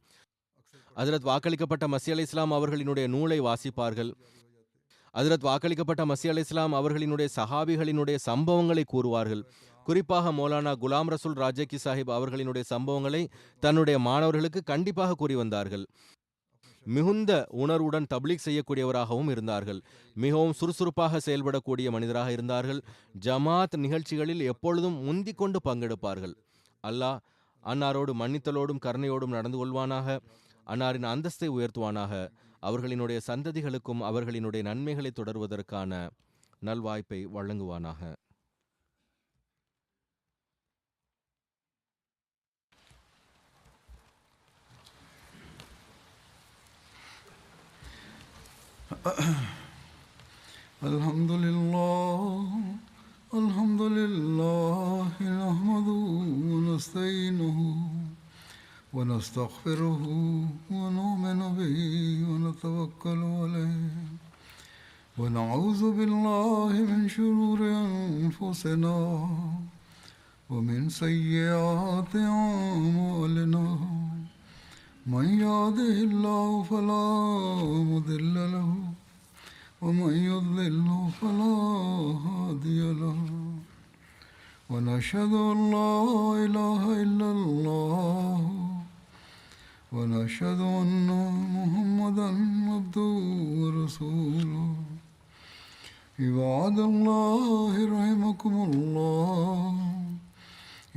ஹஜ்ரத் வாக்களிக்கப்பட்ட மஸீஹ் அலைஹிஸ்ஸலாம் அவர்களினுடைய நூலை வாசிப்பார்கள். ஹஜ்ரத் வாக்களிக்கப்பட்ட மஸீஹ் அலைஹிஸ்ஸலாம் அவர்களினுடைய சஹாபிகளினுடைய சம்பவங்களை கூறுவார்கள். குறிப்பாக மௌலானா குலாம் ரசூல் ராஜகி சாஹிப் அவர்களினுடைய சம்பவங்களை தன்னுடைய மாணவர்களுக்கு கண்டிப்பாக கூறி வந்தார்கள். மிகுந்த உணர்வுடன் தப்லீக் செய்யக்கூடியவராகவும் இருந்தார்கள். மிகவும் சுறுசுறுப்பாக செயல்படக்கூடிய மனிதராக இருந்தார்கள். ஜமாத் நிகழ்ச்சிகளில் எப்பொழுதும் முந்திக் கொண்டு பங்கெடுப்பார்கள். அல்லாஹ் அன்னாரோடு மன்னித்தலோடும் கருணையோடும் நடந்து கொள்வானாக. அன்னாரின் அந்தஸ்தை உயர்த்துவானாக. அவர்களினுடைய சந்ததிகளுக்கும் அவர்களினுடைய நன்மைகளை தொடர்வதற்கான நல்வாய்ப்பை வழங்குவானாக. الحمد لله نحمده ونستعينه ونستغفره ونؤمن به ونتوكل عليه ونعوذ بالله من شرور أنفسنا ومن سيئات أعمالنا من يهده الله فلا مضل له ومن يضلل فلا هادي له ونشهد أن لا إله إلا الله ونشهد أن محمدا عبده ورسوله عباد الله رحمكم الله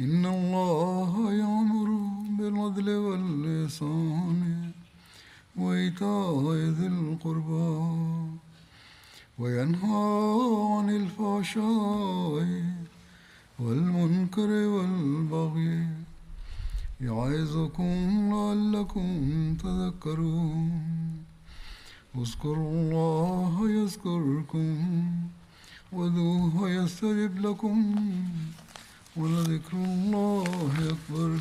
إن الله يأمر بالعدل والإحسان وإيتاء ذي القربى وينهى عن الفحشاء والمنكر والبغي يعظكم لعلكم تذكرون اذكروا الله يذكركم وادعوه يستجب لكم ولذكر الله أكبر.